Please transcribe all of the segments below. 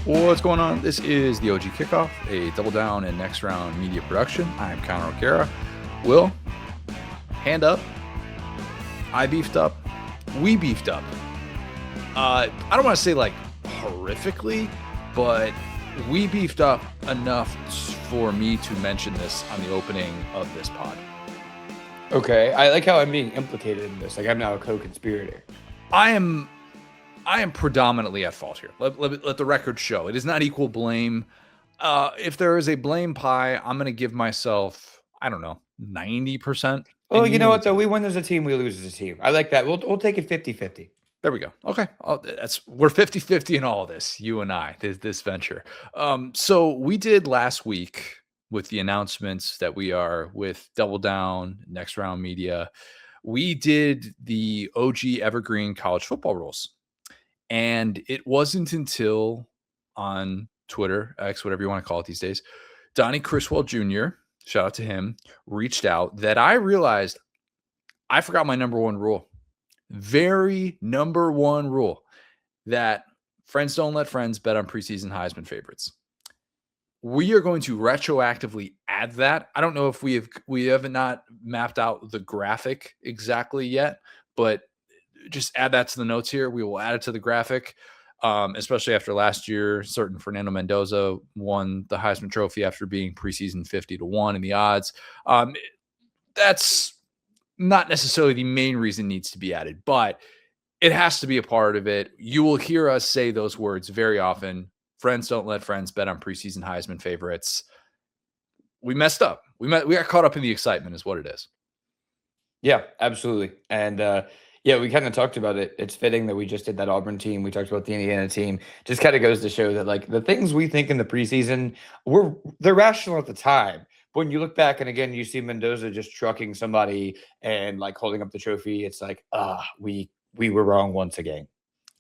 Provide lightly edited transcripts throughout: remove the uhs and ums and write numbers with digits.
What's going on? This is the OG Kickoff, a Double Down and Next Round media production. I'm Connor O'Gara. Will, hand up. I beefed up. We beefed up. I don't want to say like horrifically, but we beefed up enough for me to mention this on the opening of this pod. Okay, I like how I'm being implicated in this. Like I'm now a co-conspirator. I am predominantly at fault here. Let the record show. It is not equal blame. If there is a blame pie, I'm going to give myself, 90%. Well, you know what, though? We win as a team, we lose as a team. I like that. We'll take it 50-50. There we go. Okay. We're 50-50 in all of this, you and I, this venture. So we did last week with the announcements that we are with Double Down, Next Round Media. We did the OG Evergreen college football rules. And it wasn't until on Twitter, X, whatever you want to call it these days, Donnie Criswell Jr., shout out to him, reached out that I realized I forgot my number one rule. Very number one rule that friends don't let friends bet on preseason Heisman favorites. We are going to retroactively add that. I don't know if we haven't not mapped out the graphic exactly yet, but just add that to the notes here. We will add it to the graphic, especially after last year. Certain Fernando Mendoza won the Heisman Trophy after being preseason 50-1 in the odds. That's not necessarily the main reason it needs to be added, but it has to be a part of it. You will hear us say those words very often. Friends don't let friends bet on preseason Heisman favorites. We messed up. We got caught up in the excitement is what it is. Yeah, absolutely. And, yeah, we kind of talked about it. It's fitting that we just did that Auburn team. We talked about the Indiana team. Just kind of goes to show that, like, the things we think in the preseason, they're rational at the time. But when you look back and, again, you see Mendoza just trucking somebody and, like, holding up the trophy, it's like, we were wrong once again.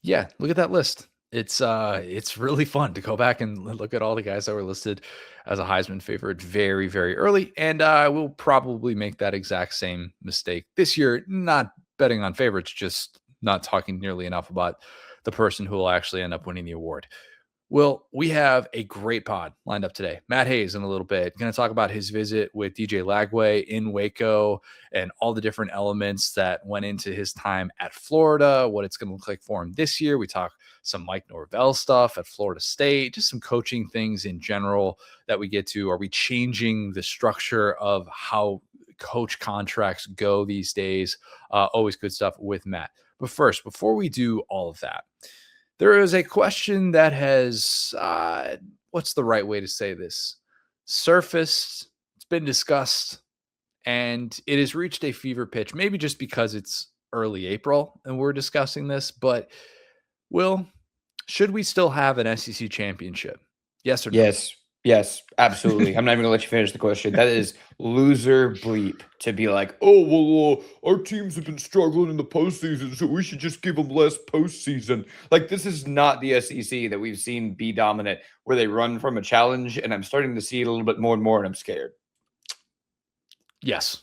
Yeah, look at that list. It's really fun to go back and look at all the guys that were listed as a Heisman favorite very, very early. And I will probably make that exact same mistake this year, not betting on favorites, just not talking nearly enough about the person who will actually end up winning the award. Well, we have a great pod lined up today. Matt Hayes in a little bit going to talk about his visit with DJ Lagway in Waco and all the different elements that went into his time at Florida, what it's going to look like for him this year. We talk some Mike Norvell stuff at Florida State, just some coaching things in general that we get to. Are we changing the structure of how coach contracts go these days? Always good stuff with Matt. But first, before we do all of that, there is a question that has, what's the right way to say this? Surfaced, it's been discussed, and it has reached a fever pitch, maybe just because it's early April and we're discussing this, but Will, should we still have an SEC championship? Yes or no? Yes, absolutely. I'm not even going to let you finish the question. That is loser bleep to be like, oh, well, our teams have been struggling in the postseason, so we should just give them less postseason. Like, this is not the SEC that we've seen be dominant, where they run from a challenge, and I'm starting to see it a little bit more and more, and I'm scared. Yes.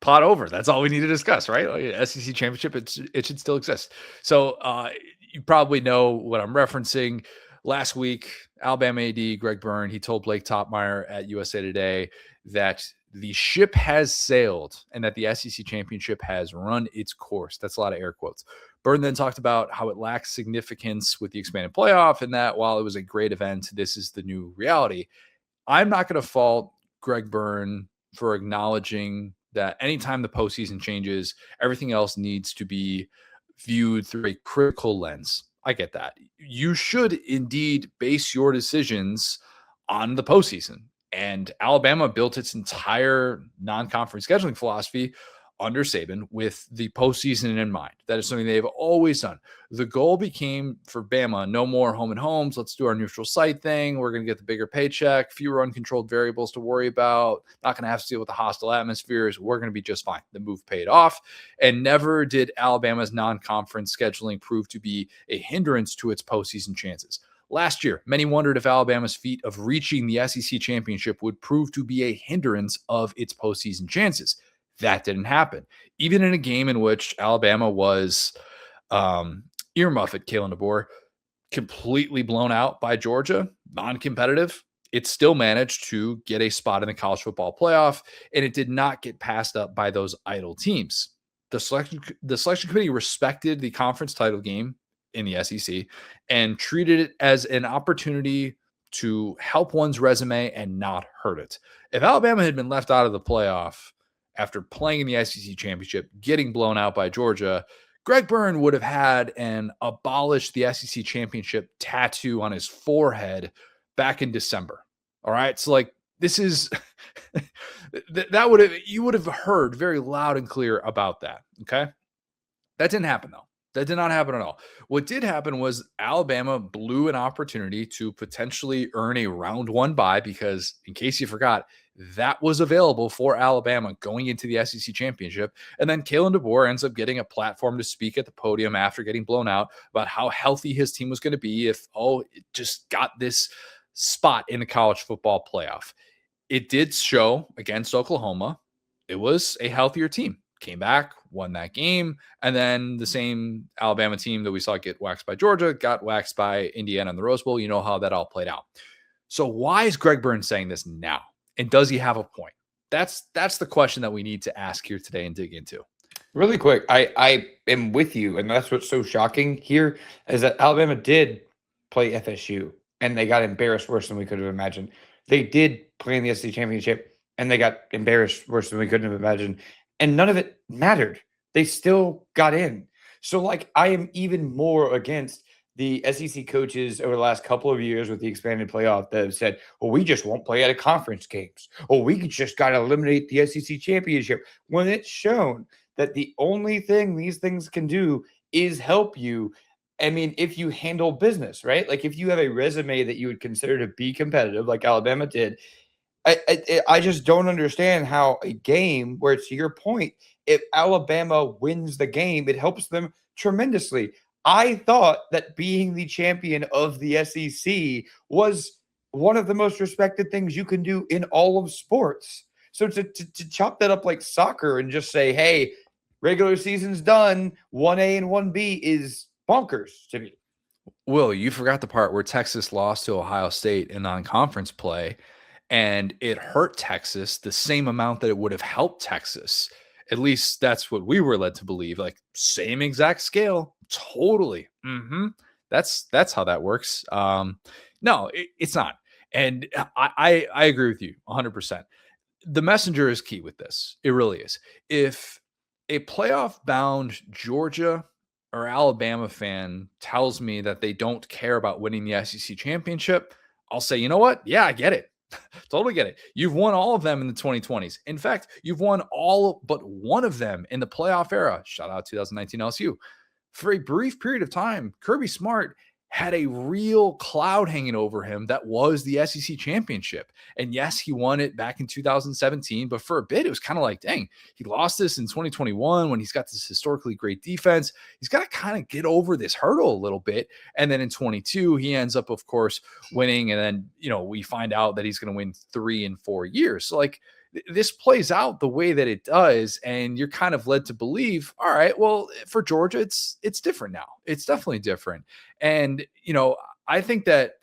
Pot over. That's all we need to discuss, right? Like, SEC championship, it should still exist. So you probably know what I'm referencing. Last week, Alabama AD Greg Byrne, he told Blake Toppmeyer at USA Today that the ship has sailed and that the SEC championship has run its course. That's a lot of air quotes. Byrne then talked about how it lacks significance with the expanded playoff and that while it was a great event, this is the new reality. I'm not going to fault Greg Byrne for acknowledging that anytime the postseason changes, everything else needs to be viewed through a critical lens. I get that. You should indeed base your decisions on the postseason. And Alabama built its entire non-conference scheduling philosophy under Saban with the postseason in mind. That is something they've always done. The goal became for Bama, no more home and homes. Let's do our neutral site thing. We're going to get the bigger paycheck, fewer uncontrolled variables to worry about. Not going to have to deal with the hostile atmospheres. We're going to be just fine. The move paid off. And never did Alabama's non-conference scheduling prove to be a hindrance to its postseason chances. Last year, many wondered if Alabama's feat of reaching the SEC championship would prove to be a hindrance of its postseason chances. That didn't happen. Even in a game in which Alabama was earmuff at Kalen DeBoer, completely blown out by Georgia, non-competitive, it still managed to get a spot in the college football playoff, and it did not get passed up by those idle teams. The selection committee respected the conference title game in the SEC and treated it as an opportunity to help one's resume and not hurt it. If Alabama had been left out of the playoff after playing in the SEC championship, getting blown out by Georgia, Greg Byrne would have had an abolish the SEC championship tattoo on his forehead back in December. All right. So, like, this is that would have, you would have heard very loud and clear about that. Okay. That didn't happen, though. That did not happen at all. What did happen was Alabama blew an opportunity to potentially earn a round one bye because, in case you forgot, that was available for Alabama going into the SEC championship. And then Kalen DeBoer ends up getting a platform to speak at the podium after getting blown out about how healthy his team was going to be if, it just got this spot in the college football playoff. It did show against Oklahoma. It was a healthier team. Came back, won that game, and then the same Alabama team that we saw get waxed by Georgia got waxed by Indiana in the Rose Bowl. You know how that all played out. So why is Greg Byrne saying this now? And does he have a point? That's the question that we need to ask here today and dig into. Really quick, I am with you, and that's what's so shocking here is that Alabama did play FSU, and they got embarrassed worse than we could have imagined. They did play in the SEC championship, and they got embarrassed worse than we couldn't have imagined. And none of it mattered. They still got in. So, like, I am even more against the SEC coaches over the last couple of years with the expanded playoff that have said, well, we just won't play out of conference games. Or we just got to eliminate the SEC championship. When it's shown that the only thing these things can do is help you. I mean, if you handle business, right? Like, if you have a resume that you would consider to be competitive, like Alabama did, I just don't understand how a game where, to your point, if Alabama wins the game, it helps them tremendously. I thought that being the champion of the SEC was one of the most respected things you can do in all of sports. So to chop that up like soccer and just say, hey, regular season's done, 1A and 1B is bonkers to me. Will, you forgot the part where Texas lost to Ohio State in non-conference play. And it hurt Texas the same amount that it would have helped Texas. At least that's what we were led to believe. Like, same exact scale. Totally. That's how that works. No, it's not. And I agree with you 100%. The messenger is key with this. It really is. If a playoff bound Georgia or Alabama fan tells me that they don't care about winning the SEC championship, I'll say, you know what? Yeah, I get it. Totally get it. You've won all of them in the 2020s. In fact, you've won all but one of them in the playoff era. Shout out 2019 LSU. For a brief period of time, Kirby Smart had a real cloud hanging over him that was the SEC championship. And yes, he won it back in 2017, but for a bit, it was kind of like, dang, he lost this in 2021 when he's got this historically great defense. He's got to kind of get over this hurdle a little bit. And then in 22, he ends up, of course, winning. And then, we find out that he's going to win 3 in 4 years. So, like, this plays out the way that it does, and you're kind of led to believe, all right, well, for Georgia, it's different now. It's definitely different. And, I think that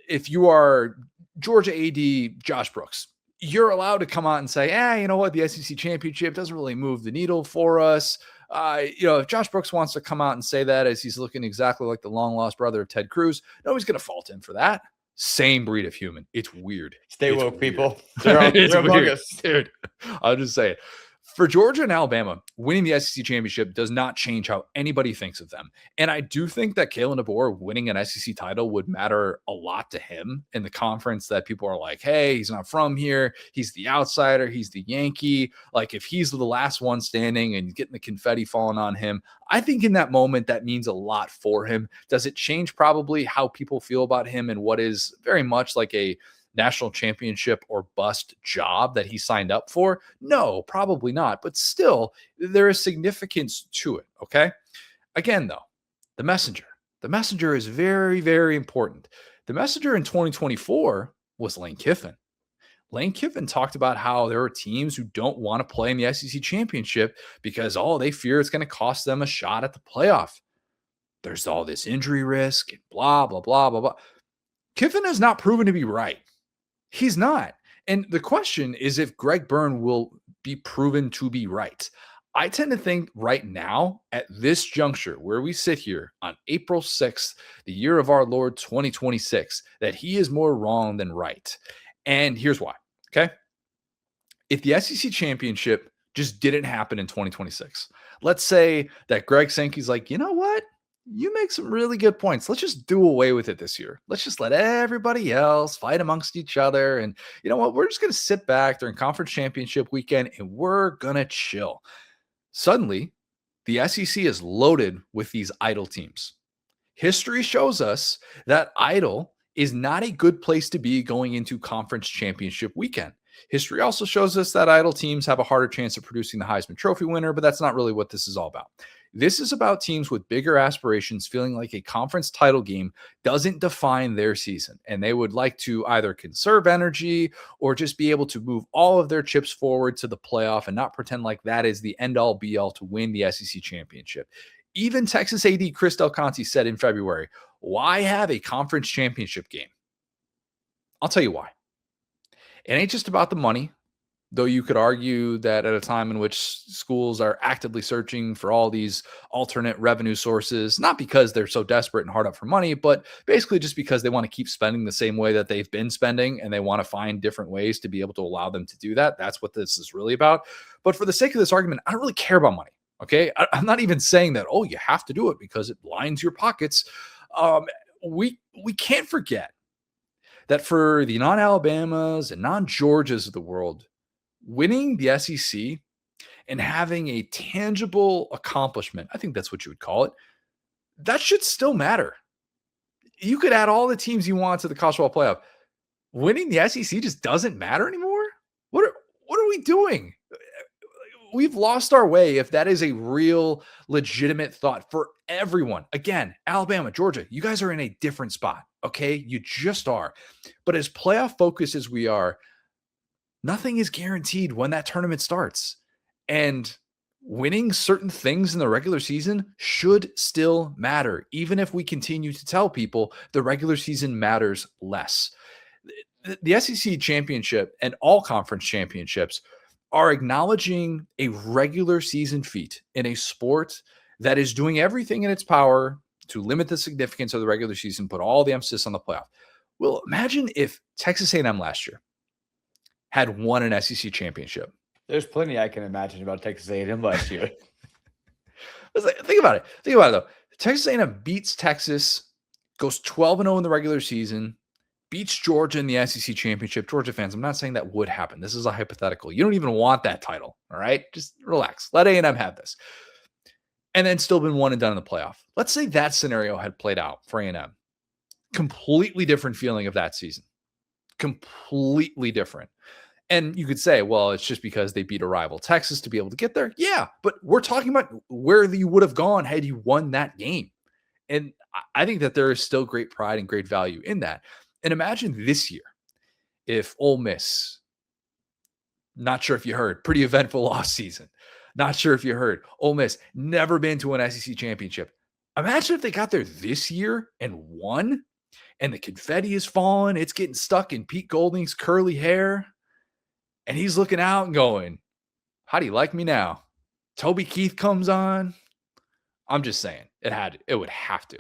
if you are Georgia AD Josh Brooks, you're allowed to come out and say, you know what, the SEC championship doesn't really move the needle for us. If Josh Brooks wants to come out and say that as he's looking exactly like the long lost brother of Ted Cruz, nobody's going to fault him for that. Same breed of human. It's weird. Stay it's woke, weird. people. They're among us. Dude, I'll just say it. For Georgia and Alabama, winning the SEC championship does not change how anybody thinks of them. And I do think that Kalen DeBoer winning an SEC title would matter a lot to him in the conference that people are like, hey, he's not from here. He's the outsider. He's the Yankee. Like, if he's the last one standing and getting the confetti falling on him, I think in that moment, that means a lot for him. Does it change probably how people feel about him and what is very much like a national championship or bust job that he signed up for? No, probably not. But still, there is significance to it. Okay. Again, though, the messenger is very, very important. The messenger in 2024 was Lane Kiffin. Lane Kiffin talked about how there are teams who don't want to play in the SEC championship because, they fear it's going to cost them a shot at the playoff. there's all this injury risk, and blah, blah, blah, blah, blah. Kiffin has not proven to be right. He's not. And the question is if Greg Byrne will be proven to be right. I tend to think right now, at this juncture where we sit here on April 6th, the year of our Lord 2026, that he is more wrong than right. And here's why. Okay. If the SEC championship just didn't happen in 2026, let's say that Greg Sankey's like, you know what? You make some really good points. Let's just do away with it this year. Let's just let everybody else fight amongst each other. And you know what? We're just going to sit back during conference championship weekend and we're going to chill. Suddenly, the SEC is loaded with these idle teams. History shows us that idle is not a good place to be going into conference championship weekend. History also shows us that idle teams have a harder chance of producing the Heisman Trophy winner, but that's not really what this is all about. This is about teams with bigger aspirations feeling like a conference title game doesn't define their season, and they would like to either conserve energy or just be able to move all of their chips forward to the playoff and not pretend like that is the end-all be-all to win the SEC championship. Even Texas AD Chris Del Conte said in February, why have a conference championship game? I'll tell you why. It ain't just about the money, though you could argue that at a time in which schools are actively searching for all these alternate revenue sources, not because they're so desperate and hard up for money, but basically just because they want to keep spending the same way that they've been spending and they want to find different ways to be able to allow them to do that. That's what this is really about. But for the sake of this argument, I don't really care about money. Okay. I'm not even saying that, oh, you have to do it because it lines your pockets. We can't forget that for the non-Alabamas and non-Georgias of the world, winning the SEC and having a tangible accomplishment, I think that's what you would call it, that should still matter. You could add all the teams you want to the college football playoff. Winning the SEC just doesn't matter anymore? What are we doing? We've lost our way if that is a real legitimate thought for everyone. Again, Alabama, Georgia, you guys are in a different spot, okay? You just are. But as playoff focused as we are, nothing is guaranteed when that tournament starts. And winning certain things in the regular season should still matter, even if we continue to tell people the regular season matters less. The SEC championship and all conference championships are acknowledging a regular season feat in a sport that is doing everything in its power to limit the significance of the regular season, put all the emphasis on the playoff. Well, imagine if Texas A&M last year had won an SEC championship. There's plenty I can imagine about Texas A&M last year. Think about it. Think about it, though. Texas A&M beats Texas, goes 12-0 in the regular season, beats Georgia in the SEC championship. Georgia fans, I'm not saying that would happen. This is a hypothetical. You don't even want that title, all right? Just relax. Let A&M have this. And then still been one and done in the playoff. Let's say that scenario had played out for A&M. Completely different feeling of that season. Completely different. And you could say, well, it's just because they beat a rival Texas to be able to get there. Yeah, but we're talking about where you would have gone had you won that game. And I think that there is still great pride and great value in that. And imagine this year, if Ole Miss, not sure if you heard, pretty eventful offseason. Not sure if you heard, Ole Miss never been to an SEC championship. Imagine if they got there this year and won, and the confetti is falling. It's getting stuck in Pete Golding's curly hair. And he's looking out and going, how do you like me now? Toby Keith comes on. I'm just saying, it would have to.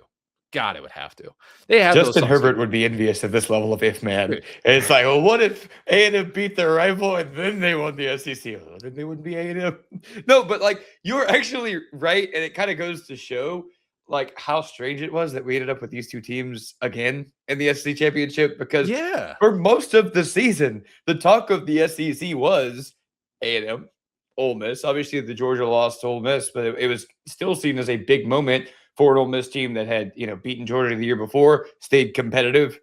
God, it would have to. They have Justin Herbert would be envious of this level of if man. And it's like, well, what if A&M beat their rival and then they won the SEC? Well, then they wouldn't be A&M. No, but like you're actually right, and it kind of goes to show like how strange it was that we ended up with these two teams again in the SEC championship, because for most of the season, the talk of the SEC was A&M, Ole Miss. Obviously, the Georgia lost to Ole Miss, but it was still seen as a big moment for an Ole Miss team that had, beaten Georgia the year before, stayed competitive.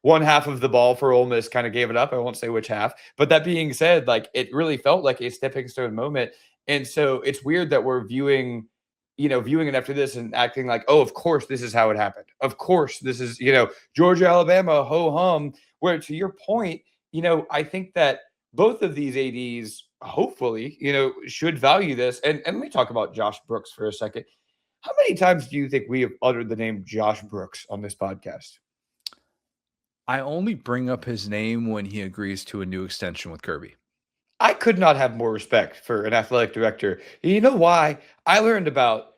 One half of the ball for Ole Miss kind of gave it up. I won't say which half, but that being said, like it really felt like a stepping stone moment. And so it's weird that we're viewing it after this and acting like, oh, of course, this is how it happened. Of course, this is, Georgia, Alabama, ho-hum. Where to your point, I think that both of these ADs, hopefully, should value this. And let me talk about Josh Brooks for a second. How many times do you think we have uttered the name Josh Brooks on this podcast? I only bring up his name when he agrees to a new extension with Kirby. I could not have more respect for an athletic director. You know why? I learned about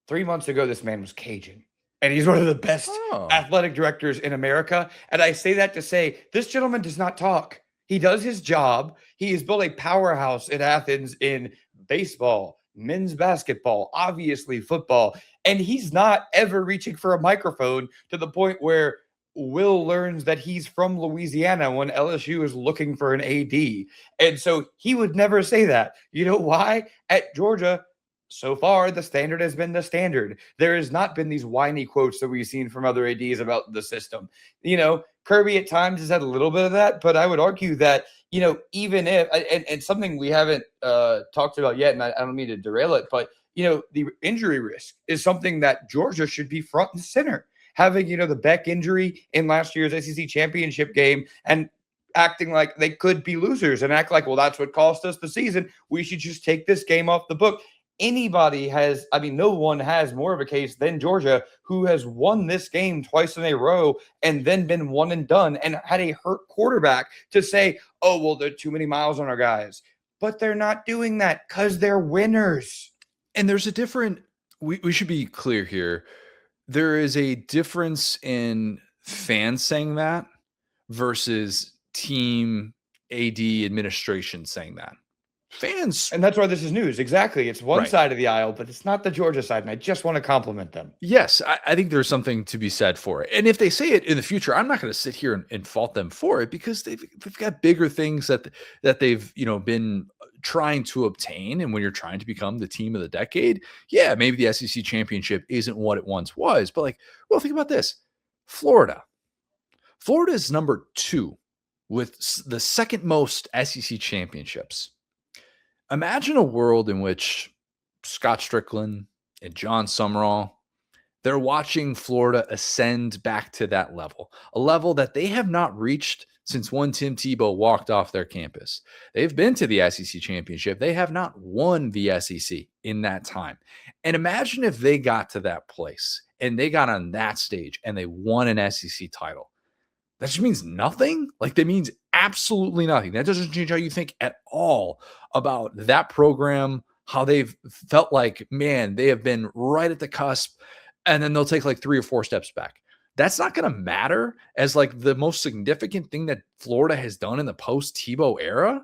3 months ago this man was Cajun, and he's one of the best athletic directors in America. And I say that to say this gentleman does not talk. He does his job. He has built a powerhouse in Athens in baseball, men's basketball, obviously football. And he's not ever reaching for a microphone to the point where Will learns that he's from Louisiana when LSU is looking for an AD. And so he would never say that. You know why? At Georgia, so far, the standard has been the standard. There has not been these whiny quotes that we've seen from other ADs about the system. Kirby at times has had a little bit of that, but I would argue that, even if, and something we haven't talked about yet, and I don't mean to derail it, but, the injury risk is something that Georgia should be front and center. Having, the Beck injury in last year's SEC championship game and acting like they could be losers and act like, well, that's what cost us the season. We should just take this game off the book. No one has more of a case than Georgia, who has won this game twice in a row and then been one and done and had a hurt quarterback to say, oh, well, there are too many miles on our guys. But they're not doing that because they're winners. And there's a different, we should be clear here. There is a difference in fans saying that versus team AD administration saying that. Fans. And that's why this is news. Exactly. It's one side of the aisle, but it's not the Georgia side. And I just want to compliment them. Yes, I think there's something to be said for it. And if they say it in the future, I'm not going to sit here and fault them for it because they've got bigger things that they've, been trying to obtain. And when you're trying to become the team of the decade, yeah, maybe the SEC championship isn't what it once was. But think about this. Florida is number 2 with the second most SEC championships. Imagine a world in which Scott Strickland and John Summerall, they're watching Florida ascend back to that level, a level that they have not reached since one Tim Tebow walked off their campus. They've been to the SEC championship. They have not won the SEC in that time. And imagine if they got to that place and they got on that stage and they won an SEC title. That just means nothing. That means absolutely nothing. That doesn't change how you think at all about that program, how they've felt like, man, they have been right at the cusp, and then they'll take 3 or 4 steps back. That's not going to matter as the most significant thing that Florida has done in the post-Tebow era.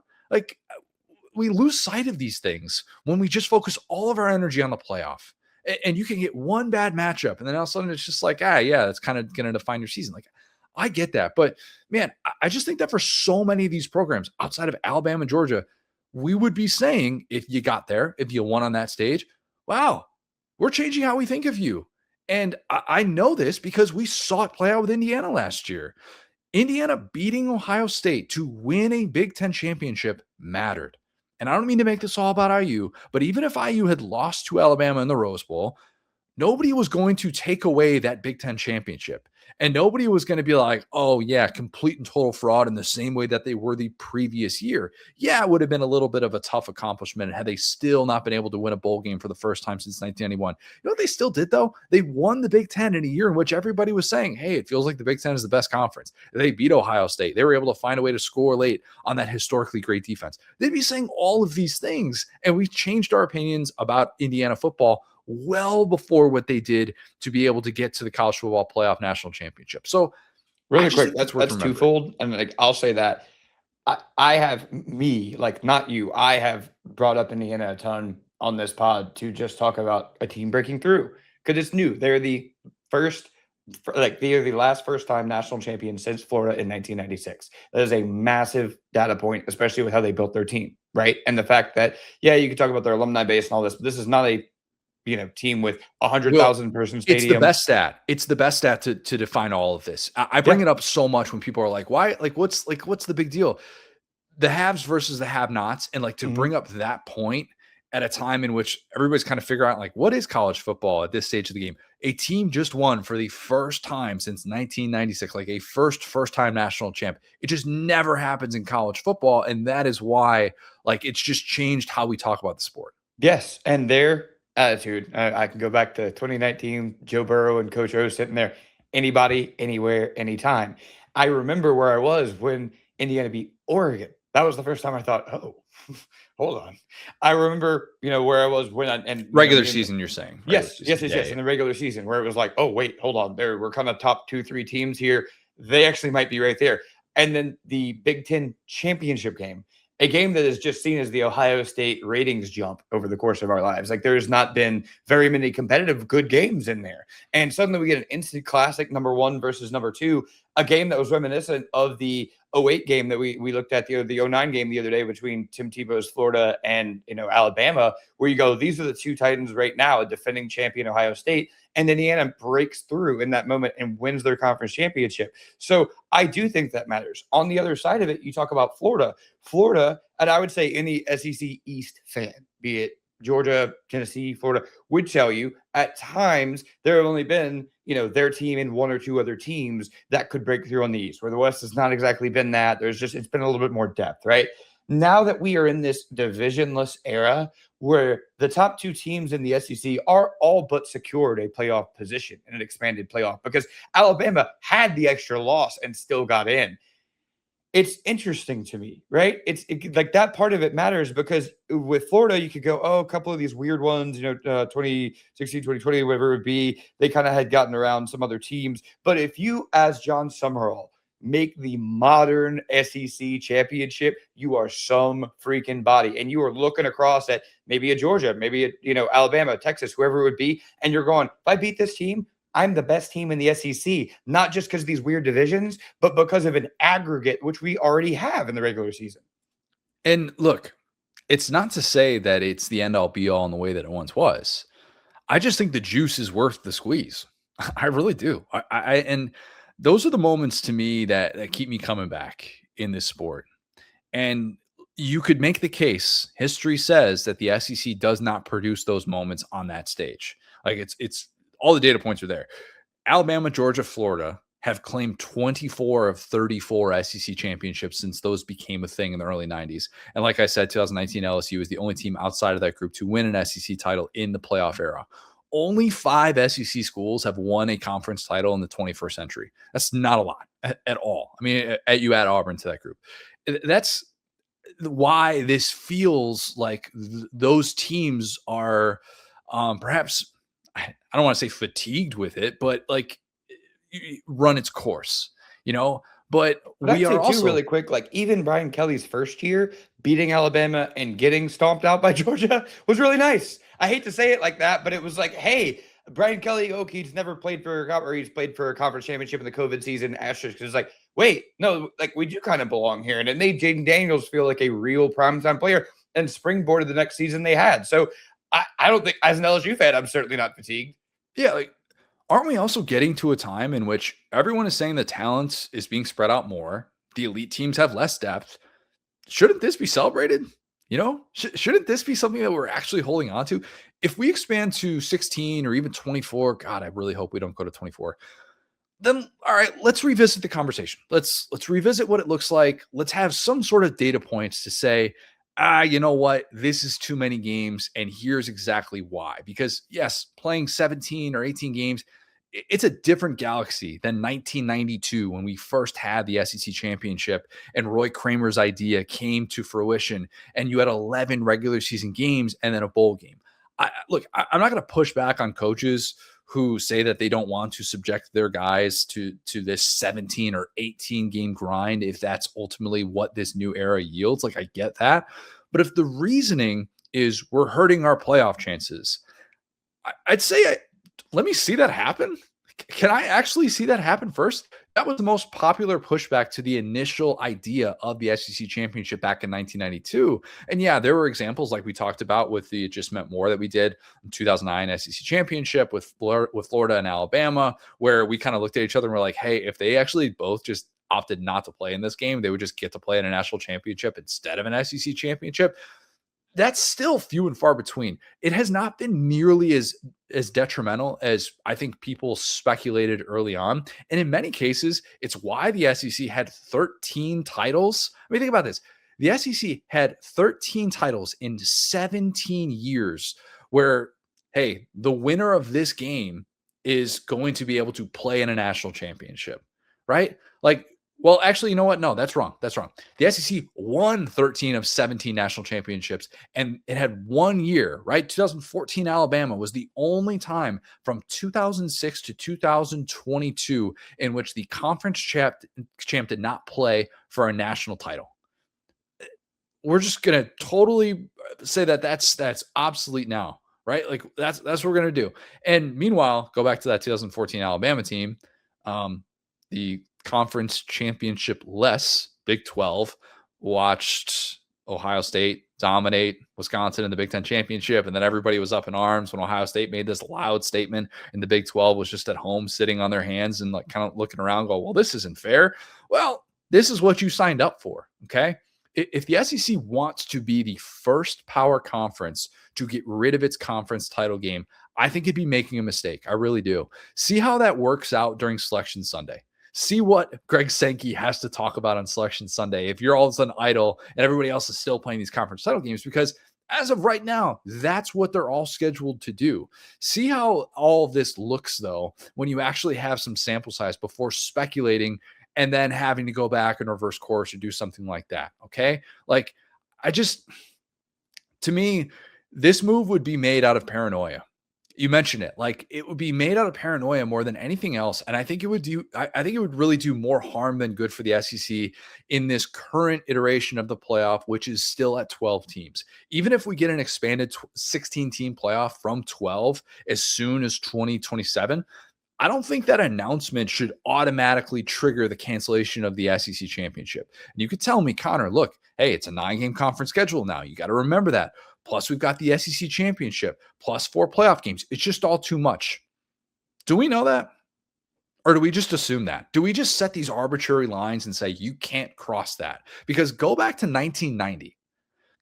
We lose sight of these things when we just focus all of our energy on the playoff. And you can get one bad matchup, and then all of a sudden it's just that's kind of going to define your season. I get that. But, man, I just think that for so many of these programs outside of Alabama and Georgia, we would be saying, if you got there, if you won on that stage, wow, we're changing how we think of you. And I know this because we saw it play out with Indiana last year. Indiana beating Ohio State to win a Big Ten championship mattered. And I don't mean to make this all about IU, but even if IU had lost to Alabama in the Rose Bowl, nobody was going to take away that Big Ten championship. And nobody was going to be like, oh, yeah, complete and total fraud in the same way that they were the previous year. Yeah, it would have been a little bit of a tough accomplishment had they still not been able to win a bowl game for the first time since 1991. You know what they still did, though? They won the Big Ten in a year in which everybody was saying, hey, it feels like the Big Ten is the best conference. They beat Ohio State. They were able to find a way to score late on that historically great defense. They'd be saying all of these things, and we changed our opinions about Indiana football well before what they did to be able to get to the college football playoff national championship. So really quick, that's twofold. And I'll say that I have not you. I have brought up Indiana a ton on this pod to just talk about a team breaking through because it's new. They're the last first time national champion since Florida in 1996. That is a massive data point, especially with how they built their team, right? And the fact that, you could talk about their alumni base and all this, but this is not a team with 100,000 person stadium. It's the best stat. It's the best stat to define all of this. I bring it up so much when people are like, why? What's the big deal? The haves versus the have-nots. And to bring up that point at a time in which everybody's kind of figure out what is college football at this stage of the game? A team just won for the first time since 1996, a first time national champ. It just never happens in college football. And that is why it's just changed how we talk about the sport. Yes. And they're attitude. I can go back to 2019, Joe Burrow and Coach O sitting there, anybody, anywhere, anytime. I remember where I was when Indiana beat Oregon. That was the first time I thought, oh, hold on. I remember, where I was when Regular season, you're saying? Regular Yes, season. yes. In the regular season, where it was like, oh, wait, hold on. We're kind of top 2-3 teams here. They actually might be right there. And then the Big Ten championship game, a game that is just seen as the Ohio State ratings jump over the course of our lives. Like, there's not been very many competitive good games in there. And suddenly we get an instant classic, number 1 versus number 2, a game that was reminiscent of the 08 game that we looked at, the 09 game the other day between Tim Tebow's Florida and Alabama, where you go, these are the two Titans right now, a defending champion Ohio State, and Indiana breaks through in that moment and wins their conference championship. So I do think that matters. On the other side of it, you talk about Florida, and I would say any SEC East fan, be it Georgia, Tennessee, Florida, would tell you at times there have only been, their team and 1 or 2 other teams that could break through on the East, where the West has not exactly been that. It's been a little bit more depth, right? Now that we are in this divisionless era where the top 2 teams in the SEC are all but secured a playoff position in an expanded playoff because Alabama had the extra loss and still got in. It's interesting to me, right? Like that part of it matters because with Florida, you could go, oh, a couple of these weird ones, 2016, 2020, whatever it would be, they kind of had gotten around some other teams. But if you, as John Summerall, make the modern SEC championship, you are some freaking body. And you are looking across at maybe a Georgia, maybe Alabama, Texas, whoever it would be. And you're going, if I beat this team, I'm the best team in the SEC, not just because of these weird divisions, but because of an aggregate, which we already have in the regular season. And look, it's not to say that it's the end all be all in the way that it once was. I just think the juice is worth the squeeze. I really do. And those are the moments to me that keep me coming back in this sport. And you could make the case. History says that the SEC does not produce those moments on that stage. Like it's all the data points are there. Alabama, Georgia, Florida have claimed 24 of 34 SEC championships since those became a thing in the early 90s. And like I said, 2019 LSU is the only team outside of that group to win an SEC title in the playoff era. Only 5 SEC schools have won a conference title in the 21st century. That's not a lot at all. I mean, you add Auburn to that group. That's why this feels like those teams are perhaps, I don't want to say fatigued with it, but like run its course, but we are also really quick, like even Brian Kelly's first year beating Alabama and getting stomped out by Georgia was really nice. I hate to say it like that, but it was like, hey, Brian Kelly, he's never played he's played for a conference championship in the COVID season. Asterisk. It's like, wait, no, like we do kind of belong here. And it made Jaden Daniels feel like a real primetime player and springboarded the next season they had. So I don't think, as an LSU fan, I'm certainly not fatigued. Yeah, like, aren't we also getting to a time in which everyone is saying the talent is being spread out more? The elite teams have less depth. Shouldn't this be celebrated? Shouldn't this be something that we're actually holding on to? If we expand to 16 or even 24, God, I really hope we don't go to 24. Then, all right, let's revisit the conversation. Let's revisit what it looks like. Let's have some sort of data points to say, you know what? This is too many games, and here's exactly why. Because yes, playing 17 or 18 games, it's a different galaxy than 1992 when we first had the SEC championship and Roy Kramer's idea came to fruition, and you had 11 regular season games and then a bowl game. I'm not going to push back on coaches who say that they don't want to subject their guys to this 17 or 18 game grind if that's ultimately what this new era yields. Like, I get that. But if the reasoning is we're hurting our playoff chances, I'd say let me see that happen. Can I actually see that happen first? That was the most popular pushback to the initial idea of the SEC championship back in 1992. And yeah, there were examples like we talked about with the It Just Meant More that we did in 2009 SEC championship with Florida and Alabama, where we kind of looked at each other and were like, hey, if they actually both just opted not to play in this game, they would just get to play in a national championship instead of an SEC championship. That's still few and far between. It has not been nearly as detrimental as I think people speculated early on. And in many cases, it's why the SEC had 13 titles. I mean, think about this. The SEC had 13 titles in 17 years, where hey, the winner of this game is going to be able to play in a national championship, right? Like, well, actually, you know what? No, that's wrong. That's wrong. The SEC won 13 of 17 national championships, and it had 1 year, right? 2014 Alabama was the only time from 2006 to 2022 in which the conference champ did not play for a national title. We're just going to totally say that that's obsolete now, right? Like that's what we're going to do. And meanwhile, go back to that 2014 Alabama team, the conference championship less Big 12 watched Ohio State dominate Wisconsin in the Big 10 championship, and then everybody was up in arms when Ohio State made this loud statement, and the Big 12 was just at home sitting on their hands and like kind of looking around, go, well, this isn't fair. Well, this is what you signed up for. Okay. If the SEC wants to be the first power conference to get rid of its conference title game, I think it'd be making a mistake. I really do. See how that works out during Selection Sunday. See what Greg Sankey has to talk about on Selection Sunday if you're all of a sudden idle and everybody else is still playing these conference title games, because as of right now, that's what they're all scheduled to do. See how all of this looks, though, when you actually have some sample size before speculating and then having to go back and reverse course or do something like that. Okay. Like, to me, this move would be made out of paranoia. You mentioned it. Like, it would be made out of paranoia more than anything else. And I think it would I think it would really do more harm than good for the SEC in this current iteration of the playoff, which is still at 12 teams. Even if we get an expanded 16 team playoff from 12 as soon as 2027, I don't think that announcement should automatically trigger the cancellation of the SEC championship. And you could tell me, Connor, look, hey, it's a 9-game conference schedule now. You got to remember that. Plus, we've got the SEC championship, plus 4 playoff games. It's just all too much. Do we know that? Or do we just assume that? Do we just set these arbitrary lines and say, you can't cross that? Because go back to 1990.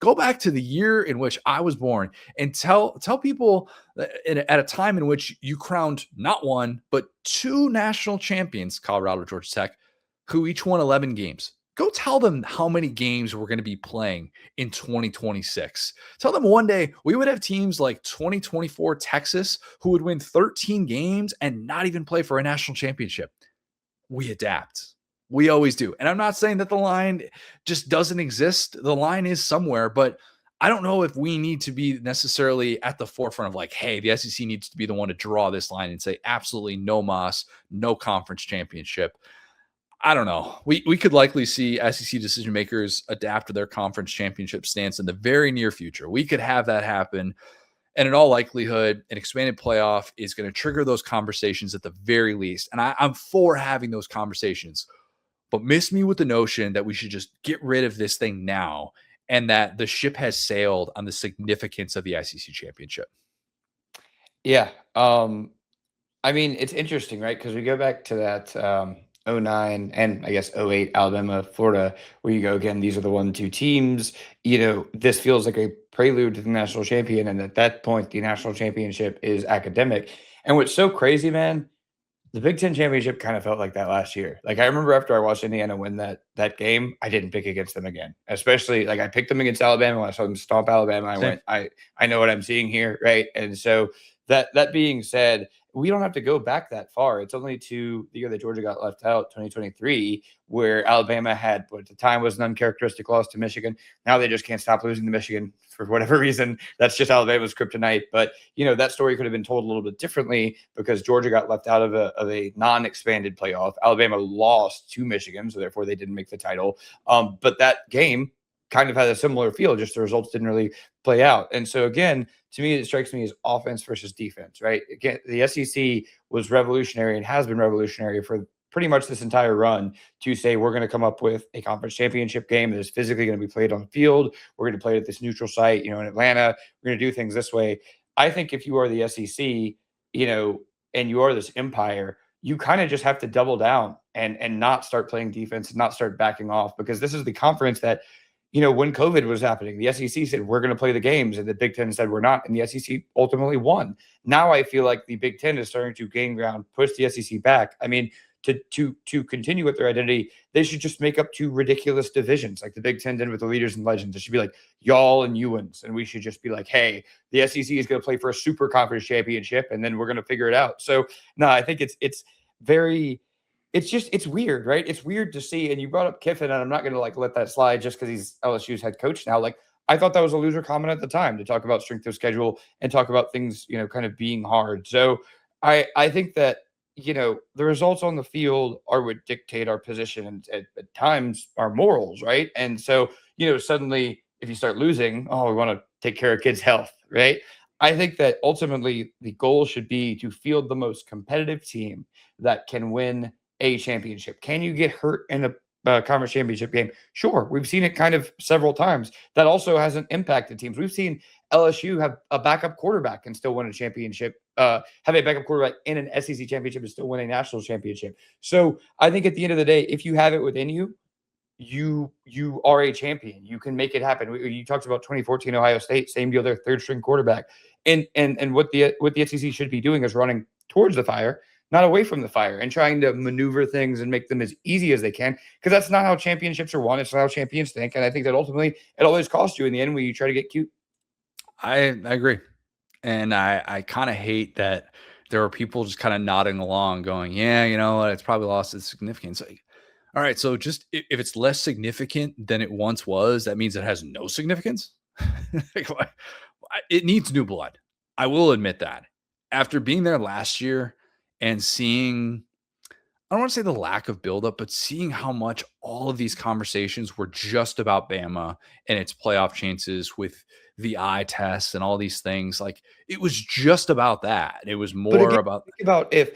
Go back to the year in which I was born and tell people at a time in which you crowned not one, but 2 national champions, Colorado, Georgia Tech, who each won 11 games. Go tell them how many games we're going to be playing in 2026. Tell them one day we would have teams like 2024 Texas who would win 13 games and not even play for a national championship. We adapt. We always do. And I'm not saying that the line just doesn't exist. The line is somewhere, but I don't know if we need to be necessarily at the forefront of like, hey, the SEC needs to be the one to draw this line and say absolutely no Moss, no conference championship. I don't know. We could likely see SEC decision makers adapt to their conference championship stance in the very near future. We could have that happen. And in all likelihood, an expanded playoff is going to trigger those conversations at the very least. And I'm for having those conversations. But miss me with the notion that we should just get rid of this thing now and that the ship has sailed on the significance of the SEC championship. Yeah. I mean, it's interesting, right? Because we go back to that 09 and I guess 08 Alabama, Florida, where you go again, these are the 1-2 teams. This feels like a prelude to the national champion. And at that point, the national championship is academic. And what's so crazy, man, the Big Ten championship kind of felt like that last year. Like, I remember after I watched Indiana win that game, I didn't pick against them again. Especially, like, I picked them against Alabama when I saw them stomp Alabama. I went, I know what I'm seeing here, right? And so that being said, we don't have to go back that far. It's only to the year that Georgia got left out, 2023, where Alabama had what at the time was an uncharacteristic loss to Michigan. Now they just can't stop losing to Michigan for whatever reason. That's just Alabama's kryptonite. But, that story could have been told a little bit differently because Georgia got left out of a non-expanded playoff. Alabama lost to Michigan, so therefore they didn't make the title. But that game kind of had a similar feel, just the results didn't really play out. And so, again, to me, it strikes me as offense versus defense, right? Again, the SEC was revolutionary and has been revolutionary for pretty much this entire run to say we're going to come up with a conference championship game that is physically going to be played on the field. We're going to play it at this neutral site, in Atlanta. We're going to do things this way. I think if you are the SEC, and you are this empire, you kind of just have to double down and not start playing defense and not start backing off, because this is the conference that, when COVID was happening, the SEC said, we're going to play the games, and the Big Ten said, we're not, and the SEC ultimately won. Now I feel like the Big Ten is starting to gain ground, push the SEC back. I mean, to continue with their identity, they should just make up 2 ridiculous divisions like the Big Ten did with the leaders and legends. It should be like y'all and Ewans, and we should just be like, hey, the SEC is going to play for a super conference championship, and then we're going to figure it out. So no, I think it's weird, right? It's weird to see. And you brought up Kiffin, and I'm not going to like let that slide just because he's LSU's head coach now. Like, I thought that was a loser comment at the time to talk about strength of schedule and talk about things, kind of being hard. So I think that, the results on the field are what dictate our position and at times our morals, right? And so, suddenly if you start losing, we want to take care of kids' health, right? I think that ultimately the goal should be to field the most competitive team that can win a championship. Can you get hurt in a conference championship game? Sure. We've seen it kind of several times. That also hasn't impacted teams. We've seen LSU have a backup quarterback and still win a championship, have a backup quarterback in an SEC championship and still win a national championship. So I think at the end of the day, if you have it within you, you are a champion. You can make it happen. You talked about 2014 Ohio State, same deal, their third string quarterback. And what the SEC should be doing is running towards the fire, not away from the fire, and trying to maneuver things and make them as easy as they can, because that's not how championships are won. It's not how champions think. And I think that ultimately it always costs you in the end when you try to get cute. I agree. And I kind of hate that there are people just kind of nodding along going, yeah, it's probably lost its significance. Like, all right, so just if it's less significant than it once was, that means it has no significance. It needs new blood. I will admit that. After being there last year and seeing, I don't want to say the lack of buildup, but seeing how much all of these conversations were just about Bama and its playoff chances with the eye test and all these things, like it was just about that. It was more about think about if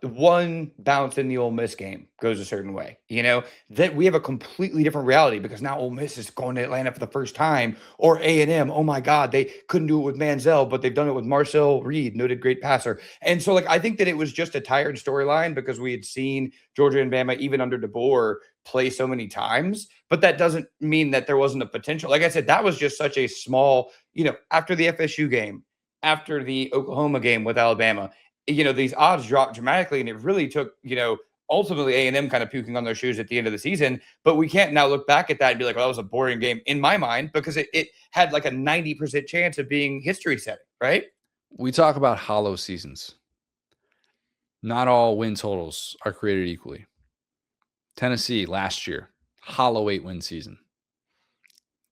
one bounce in the Ole Miss game goes a certain way, that we have a completely different reality because now Ole Miss is going to Atlanta for the first time, or A&M. Oh my God, they couldn't do it with Manziel, but they've done it with Marcel Reed, noted great passer. And so I think that it was just a tired storyline because we had seen Georgia and Bama, even under DeBoer, play so many times, but that doesn't mean that there wasn't a potential. Like I said, that was just such a small, after the FSU game, after the Oklahoma game with Alabama, these odds dropped dramatically, and it really took, ultimately A&M kind of puking on their shoes at the end of the season. But we can't now look back at that and be like, well, that was a boring game in my mind, because it had like a 90% chance of being history setting, right? We talk about hollow seasons. Not all win totals are created equally. Tennessee last year, hollow 8-win season.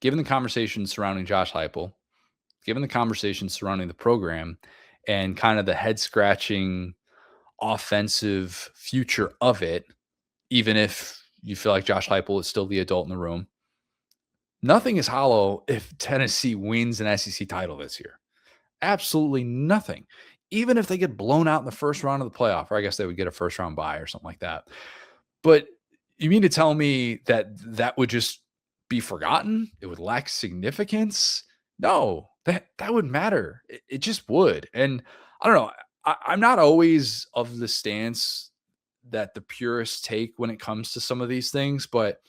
Given the conversation surrounding Josh Heupel, given the conversation surrounding the program, and kind of the head-scratching offensive future of it, even if you feel like Josh Heupel is still the adult in the room, nothing is hollow if Tennessee wins an SEC title this year. Absolutely nothing. Even if they get blown out in the first round of the playoff, or I guess they would get a first-round bye or something like that. But you mean to tell me that that would just be forgotten? It would lack significance? No, that would matter. It just would. And I don't know. I'm not always of the stance that the purists take when it comes to some of these things, but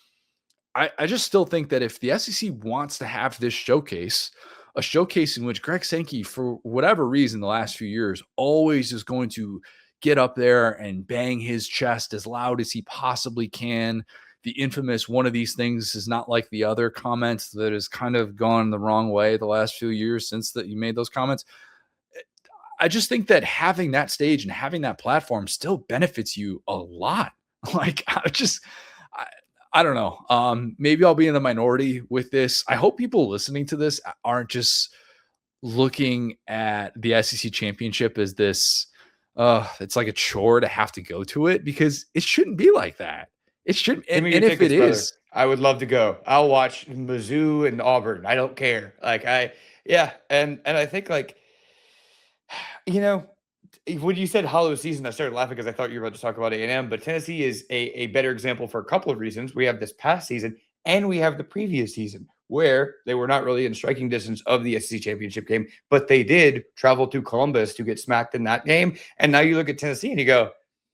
I just still think that if the SEC wants to have this showcase, a showcase in which Greg Sankey, for whatever reason, the last few years, always is going to get up there and bang his chest as loud as he possibly can. The infamous one of these things is not like the other comments that has kind of gone the wrong way the last few years since that you made those comments. I just think that having that stage and having that platform still benefits you a lot. Like, I don't know. Maybe I'll be in the minority with this. I hope people listening to this aren't just looking at the SEC championship as this, it's like a chore to have to go to it, because it shouldn't be like that. It shouldn't. And if it is, I would love to go. I'll watch Mizzou and Auburn. I don't care. And I think when you said hollow season, I started laughing because I thought you were about to talk about A&M, but Tennessee is a better example for a couple of reasons. We have this past season and we have the previous season where they were not really in striking distance of the SEC championship game, but they did travel to Columbus to get smacked in that game. And now you look at Tennessee and you go,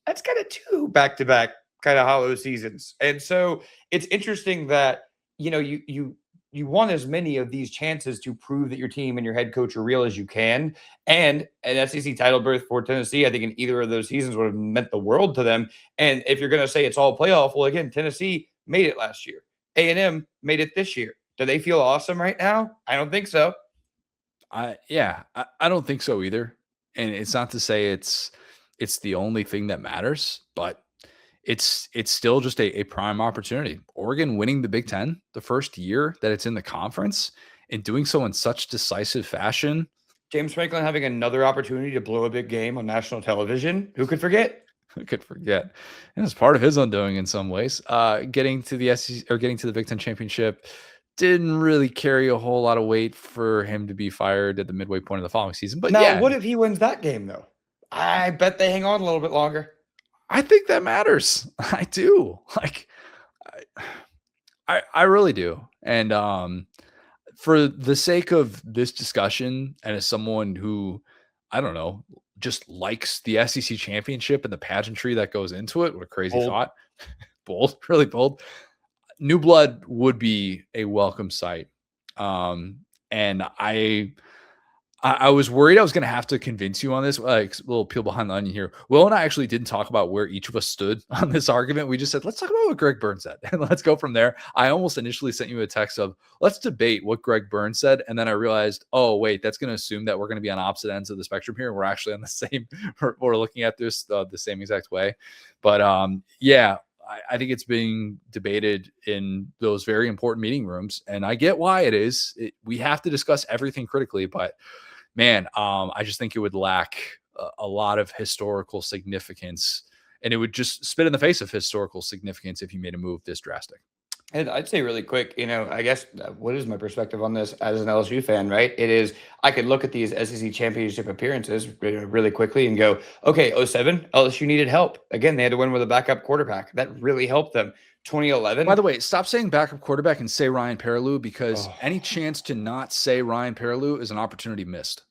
that's kind of 2 back-to-back kind of hollow seasons. And so it's interesting that, you you want as many of these chances to prove that your team and your head coach are real as you can. And an SEC title berth for Tennessee, I think in either of those seasons would have meant the world to them. And if you're going to say it's all playoff, well, again, Tennessee made it last year. A&M made it this year. Do they feel awesome right now? I don't think so. I don't think so either. And it's not to say it's the only thing that matters, but it's still just a prime opportunity. Oregon winning the Big Ten the first year that it's in the conference and doing so in such decisive fashion. James Franklin having another opportunity to blow a big game on national television. Who could forget? Who could forget? And it's part of his undoing in some ways. Getting to the SEC or getting to the Big Ten championship didn't really carry a whole lot of weight for him to be fired at the midway point of the following season. But now, what if he wins that game, though? I bet they hang on a little bit longer. I think that matters. I do. Like, I really do. And for the sake of this discussion, and as someone who, I don't know, just likes the SEC championship and the pageantry that goes into it, what a crazy thought. Bold, really bold. New blood would be a welcome sight. And I was worried I was going to have to convince you on this, like a little peel behind the onion here. Will and I actually didn't talk about where each of us stood on this argument. We just said, let's talk about what Greg Byrne said and let's go from there. I almost initially sent you a text of let's debate what Greg Byrne said. And then I realized, oh, wait, that's going to assume that we're going to be on opposite ends of the spectrum here. We're actually on the same, we're looking at this the same exact way. But yeah, I think it's being debated in those very important meeting rooms. And I get why it is. We have to discuss everything critically, but man, I just think it would lack a lot of historical significance, and it would just spit in the face of historical significance if you made a move this drastic. And I'd say really quick, I guess what is my perspective on this as an LSU fan, right? It is, I could look at these SEC championship appearances really quickly and go, okay, 2007, LSU needed help. Again, they had to win with a backup quarterback. That really helped them. 2011. By the way, stop saying backup quarterback and say Ryan Perrilloux, because any chance to not say Ryan Perrilloux is an opportunity missed.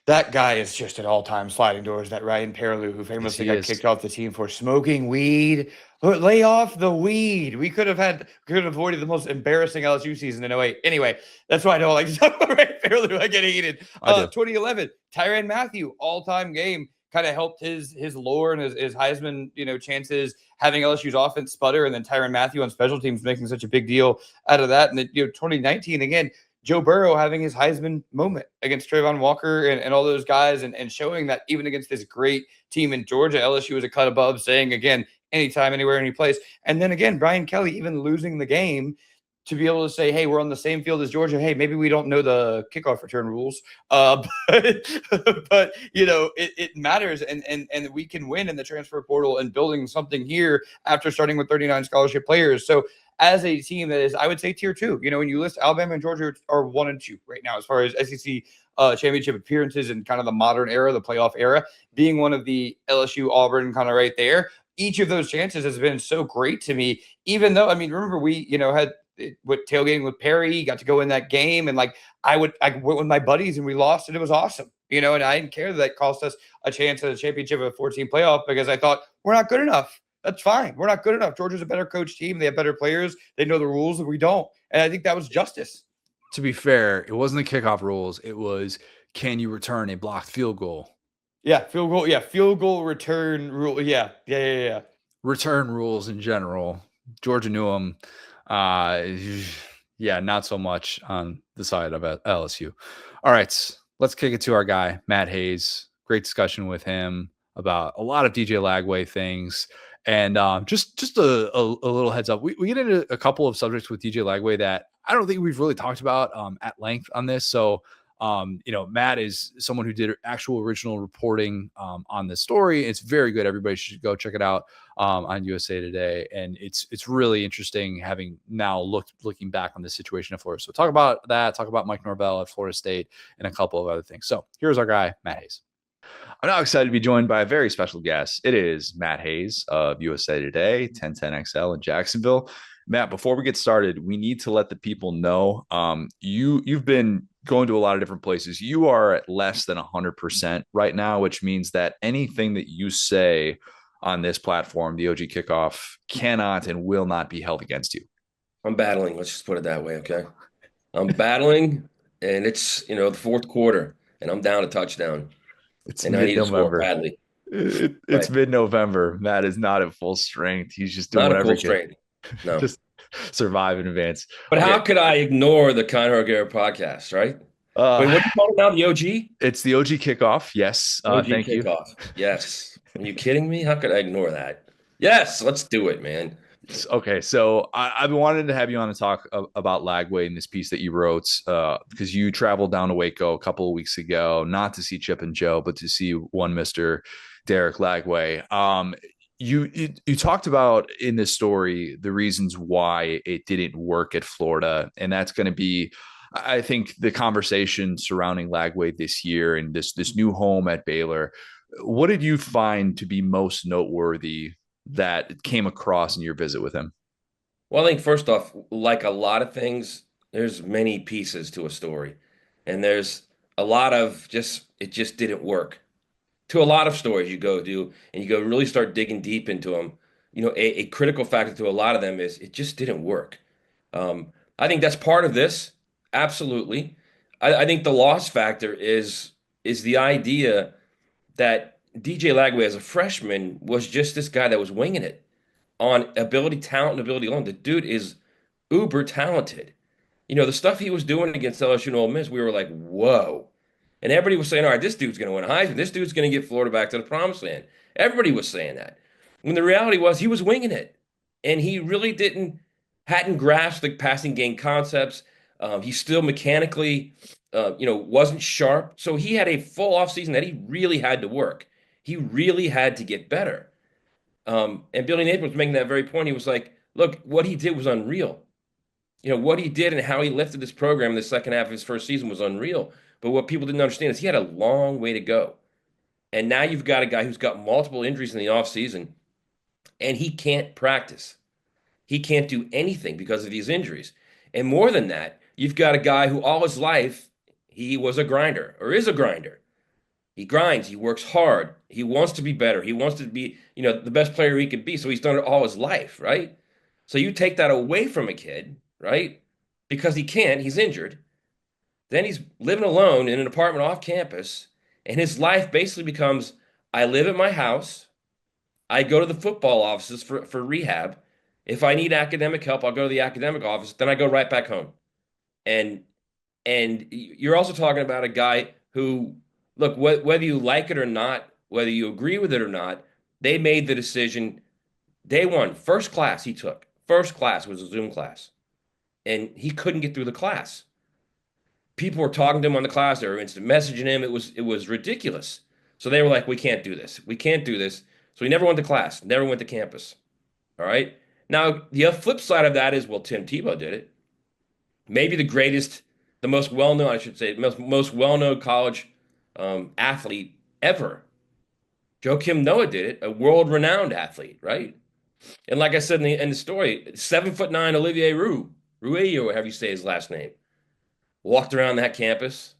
That guy is just at all-time sliding doors, that Ryan Perrilloux, who famously got kicked off the team for smoking weed. Lay off the weed. We could have avoided the most embarrassing LSU season in 2008. Anyway, that's why I don't like to talk about Ryan Perrilloux. I get heated. 2011, Tyrann Mathieu, all-time game, kind of helped his lore and his Heisman, chances, having LSU's offense sputter, and then Tyrann Mathieu on special teams making such a big deal out of that. And then, 2019, again, Joe Burrow having his Heisman moment against Trayvon Walker and all those guys, and showing that even against this great team in Georgia, LSU was a cut above, saying, again, anytime, anywhere, any place. And then again, Brian Kelly even losing the game to be able to say, hey, we're on the same field as Georgia. Hey, maybe we don't know the kickoff return rules, but it matters, and we can win in the transfer portal and building something here after starting with 39 scholarship players. So as a team that is, I would say, tier 2, when you list Alabama and Georgia are 1 and 2 right now as far as SEC championship appearances and kind of the modern era, the playoff era, being one of the LSU, Auburn kind of right there. Each of those chances has been so great to me, even though, remember we, had with tailgating with Perry, got to go in that game. And I went with my buddies and we lost and it was awesome, and I didn't care that cost us a chance at a championship of a 14 playoff because I thought we're not good enough. That's fine. We're not good enough. Georgia's a better coach team. They have better players. They know the rules and we don't. And I think that was justice. To be fair, it wasn't the kickoff rules. It was, can you return a blocked field goal? Yeah, field goal. Yeah, field goal return rule. Yeah. Return rules in general. Georgia knew them. Yeah, not so much on the side of LSU. All right, let's kick it to our guy, Matt Hayes. Great discussion with him about a lot of DJ Lagway things. And just a little heads up, we get into a couple of subjects with DJ Lagway that I don't think we've really talked about at length on this. So, Matt is someone who did actual original reporting on this story. It's very good. Everybody should go check it out on USA Today. And it's really interesting having now looking back on this situation at Florida. So talk about that, talk about Mike Norvell at Florida State and a couple of other things. So here's our guy, Matt Hayes. I'm now excited to be joined by a very special guest. It is Matt Hayes of USA Today, 1010XL in Jacksonville. Matt, before we get started, we need to let the people know you've been going to a lot of different places. You are at less than 100% right now, which means that anything that you say on this platform, the OG Kickoff, cannot and will not be held against you. I'm battling. Let's just put it that way, okay? I'm battling, and it's, the fourth quarter, and I'm down a touchdown, It's and I need to score mid-November. badly. It's Right. mid-November. Matt is not at full strength. He's just doing Not a whatever full he can, strength. No. just survive in advance. But Okay. how could I ignore the Conor O'Gara podcast, right? Wait, Uh, what do you call it now? The OG? it's the OG kickoff. Yes. OG Thank you. Kickoff. Yes. Are you kidding me? How could I ignore that? Yes, let's do it, man. Okay, so I've been wanting to have you on to talk about Lagway in this piece that you wrote because you traveled down to Waco a couple of weeks ago, not to see Chip and Joe, but to see one Mister Derek Lagway. You talked about in this story the reasons why it didn't work at Florida, and that's going to be, I think, the conversation surrounding Lagway this year and this new home at Baylor. What did you find to be most noteworthy that came across in your visit with him? Well, I think first off, like a lot of things, there's many pieces to a story. And there's a lot of it just didn't work. To a lot of stories you go do, and you go really start digging deep into them. A critical factor to a lot of them is it just didn't work. I think that's part of this. Absolutely. I think the loss factor is the idea that DJ Lagway as a freshman was just this guy that was winging it on ability, talent, and ability alone. The dude is uber talented. The stuff he was doing against LSU and Ole Miss, we were like, whoa. And everybody was saying, all right, this dude's going to win a Heisman. This dude's going to get Florida back to the promised land. Everybody was saying that. When the reality was he was winging it. And he really hadn't grasped the passing game concepts. He still mechanically, wasn't sharp. So he had a full offseason that he really had to work. He really had to get better. And Billy Napier was making that very point. He was like, look, what he did was unreal. What he did and how he lifted this program in the second half of his first season was unreal. But what people didn't understand is he had a long way to go. And now you've got a guy who's got multiple injuries in the offseason, and he can't practice. He can't do anything because of these injuries. And more than that, you've got a guy who all his life he was a grinder or is a grinder. He grinds, he works hard, he wants to be better, he wants to be, the best player he could be. So he's done it all his life, right? So you take that away from a kid, right? Because he can't, he's injured. Then he's living alone in an apartment off campus, and his life basically becomes I live at my house, I go to the football offices for rehab. If I need academic help, I'll go to the academic office, then I go right back home. And you're also talking about a guy who, look, whether you like it or not, whether you agree with it or not, they made the decision day one, first class he took. First class was a Zoom class, and he couldn't get through the class. People were talking to him on the class. They were instant messaging him. It was ridiculous. So they were like, we can't do this. We can't do this. So he never went to class, never went to campus. All right. Now, the flip side of that is, well, Tim Tebow did it. Maybe the greatest, the most well-known, I should say, most well-known college athlete ever. Joakim Noah did it, a world-renowned athlete, right? And like I said in the story, 7'9" Olivier Rui, or however you say his last name, walked around that campus.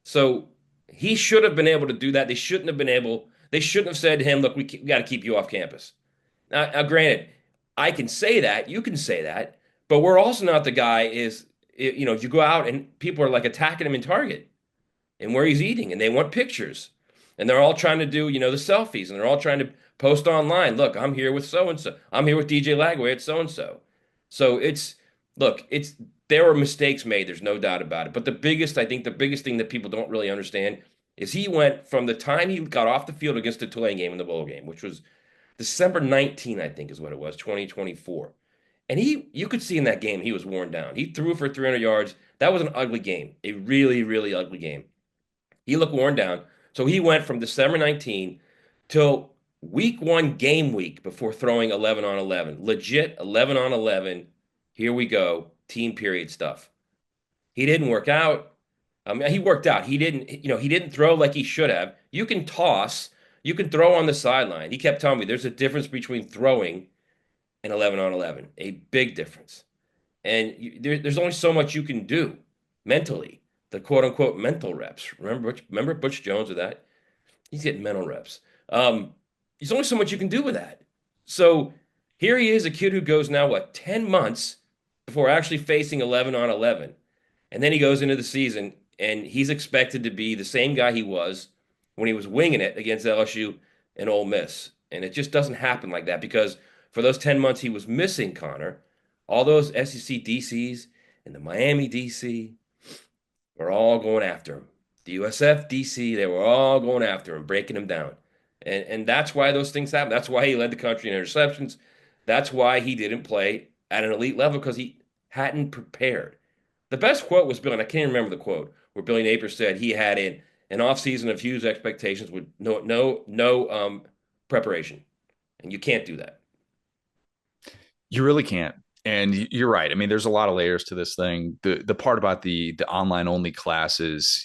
So he should have been able to do that. They shouldn't have said to him, look, we got to keep you off campus. Now, granted, I can say that, you can say that, but we're also not the guy if you go out and people are like attacking him in Target and where he's eating and they want pictures and they're all trying to do, the selfies and they're all trying to post online. Look, I'm here with so and so. I'm here with DJ Lagway at so and so. So there were mistakes made. There's no doubt about it. But I think the biggest thing that people don't really understand is he went from the time he got off the field against the Tulane game in the bowl game, which was December 19, I think is what it was, 2024. And you could see in that game he was worn down. He threw for 300 yards. That was an ugly game, a really, really ugly game. He looked worn down. So he went from December 19 till week one game week before throwing 11 on 11. Legit 11 on 11. Here we go. Team period stuff. He didn't work out. I mean, he worked out. He didn't throw like he should have. You can toss, you can throw on the sideline. He kept telling me there's a difference between throwing and 11 on 11, a big difference. And there's only so much you can do mentally, the quote unquote mental reps. Remember Butch Jones with that? He's getting mental reps. There's only so much you can do with that. So here he is, a kid who goes now, 10 months before actually facing 11 on 11. And then he goes into the season and he's expected to be the same guy he was when he was winging it against LSU and Ole Miss. And it just doesn't happen like that because for those 10 months he was missing Connor, all those SEC DCs and the Miami DC were all going after him. The USF DC, they were all going after him, breaking him down. And that's why those things happen. That's why he led the country in interceptions. That's why he didn't play at an elite level because he hadn't prepared. The best quote was Billy, and I can't remember the quote, where Billy Napier said he had an offseason of huge expectations with no preparation. And you can't do that. You really can't. And you're right. I mean, there's a lot of layers to this thing. The part about the online only classes,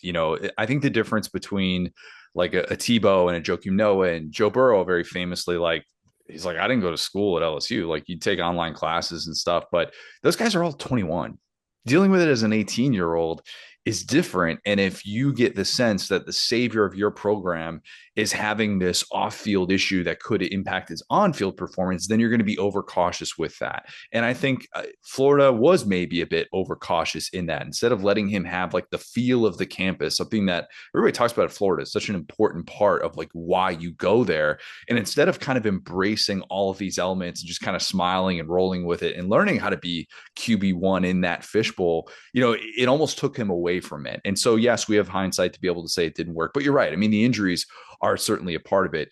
I think the difference between like a Tebow and a Joakim Noah and Joe Burrow very famously, like, he's like, I didn't go to school at LSU. Like, you take online classes and stuff, but those guys are all 21. Dealing with it as an 18-year-old is different. And if you get the sense that the savior of your program is having this off-field issue that could impact his on-field performance, then you're going to be overcautious with that. And I think Florida was maybe a bit overcautious in that. Instead of letting him have like the feel of the campus, something that everybody talks about at Florida is such an important part of like why you go there. And instead of kind of embracing all of these elements and just kind of smiling and rolling with it and learning how to be QB1 in that fishbowl, it almost took him away from it. And so, yes, we have hindsight to be able to say it didn't work, but you're right. I mean, the injuries are certainly a part of it.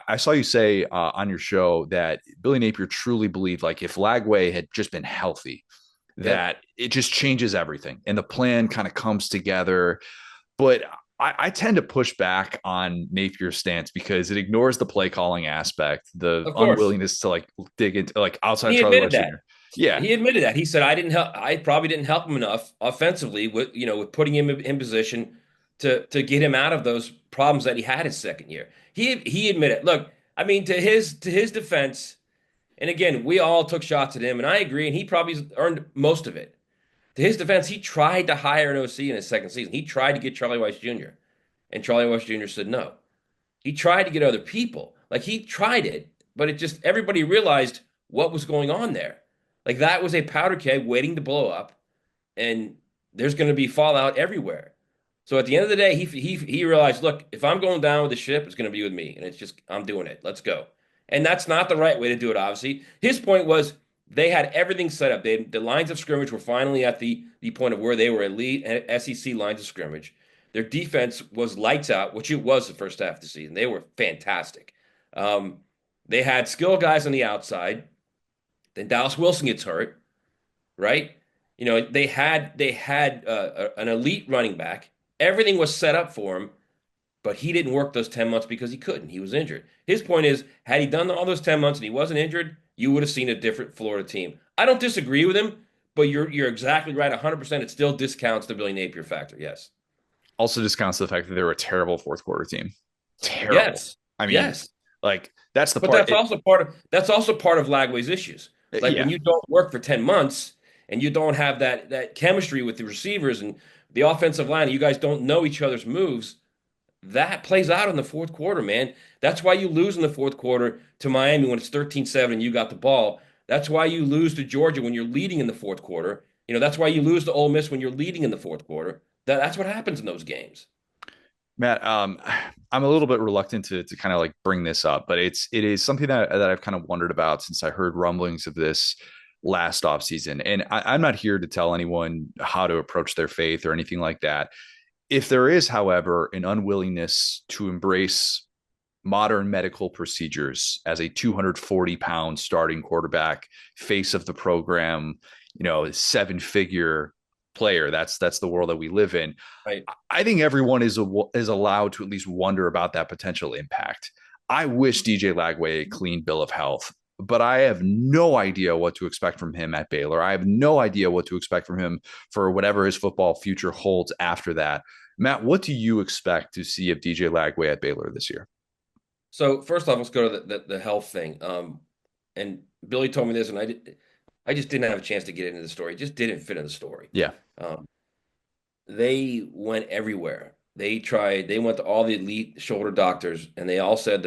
I saw you say on your show that Billy Napier truly believed, like, if Lagway had just been healthy, that it just changes everything and the plan kind of comes together. But I tend to push back on Napier's stance because it ignores the play calling aspect, the unwillingness to like dig into like outside Charlie West Jr. Yeah, he admitted that. He said, I probably didn't help him enough offensively with putting him in position to get him out of those problems that he had his second year. He admitted. Look, I mean, to his defense, and again, we all took shots at him, and I agree, and he probably earned most of it. To his defense, he tried to hire an OC in his second season. He tried to get Charlie Weiss Jr., and Charlie Weiss Jr. said no. He tried to get other people. Like, he tried it, but it just, everybody realized what was going on there. Like, that was a powder keg waiting to blow up, and there's going to be fallout everywhere. So at the end of the day, he realized, look, if I'm going down with the ship, it's going to be with me, and it's just, I'm doing it. Let's go. And that's not the right way to do it, obviously. His point was they had everything set up. The lines of scrimmage were finally at the point of where they were elite SEC lines of scrimmage. Their defense was lights out, which it was the first half of the season. They were fantastic. They had skill guys on the outside. Then Dallas Wilson gets hurt, right? They had an elite running back. Everything was set up for him, but he didn't work those 10 months because he couldn't. He was injured. His point is, had he done all those 10 months and he wasn't injured, you would have seen a different Florida team. I don't disagree with him, but you're exactly right. 100%. It still discounts the Billy Napier factor. Yes. Also discounts the fact that they were a terrible fourth quarter team. Terrible. Yes. I mean, yes. Like, that's the but part. That's also part of Lagway's issues. Like, when you don't work for 10 months and you don't have that chemistry with the receivers and the offensive line, and you guys don't know each other's moves, that plays out in the fourth quarter, man. That's why you lose in the fourth quarter to Miami when it's 13-7 and you got the ball. That's why you lose to Georgia when you're leading in the fourth quarter. That's why you lose to Ole Miss when you're leading in the fourth quarter. That's what happens in those games. Matt, I'm a little bit reluctant to kind of like bring this up, but it is something that I've kind of wondered about since I heard rumblings of this last offseason. And I'm not here to tell anyone how to approach their faith or anything like that. If there is, however, an unwillingness to embrace modern medical procedures as a 240-pound starting quarterback, face of the program, 7-figure player, that's the world that we live in. Right. I think everyone is allowed to at least wonder about that potential impact. I wish DJ Lagway a clean bill of health, but I have no idea what to expect from him at Baylor. I have no idea what to expect from him for whatever his football future holds after that. Matt, what do you expect to see of DJ Lagway at Baylor this year? So first off, let's go to the health thing. And Billy told me this, and I just didn't have a chance to get into the story. It just didn't fit in the story. Yeah. They went everywhere. They went to all the elite shoulder doctors, and they all said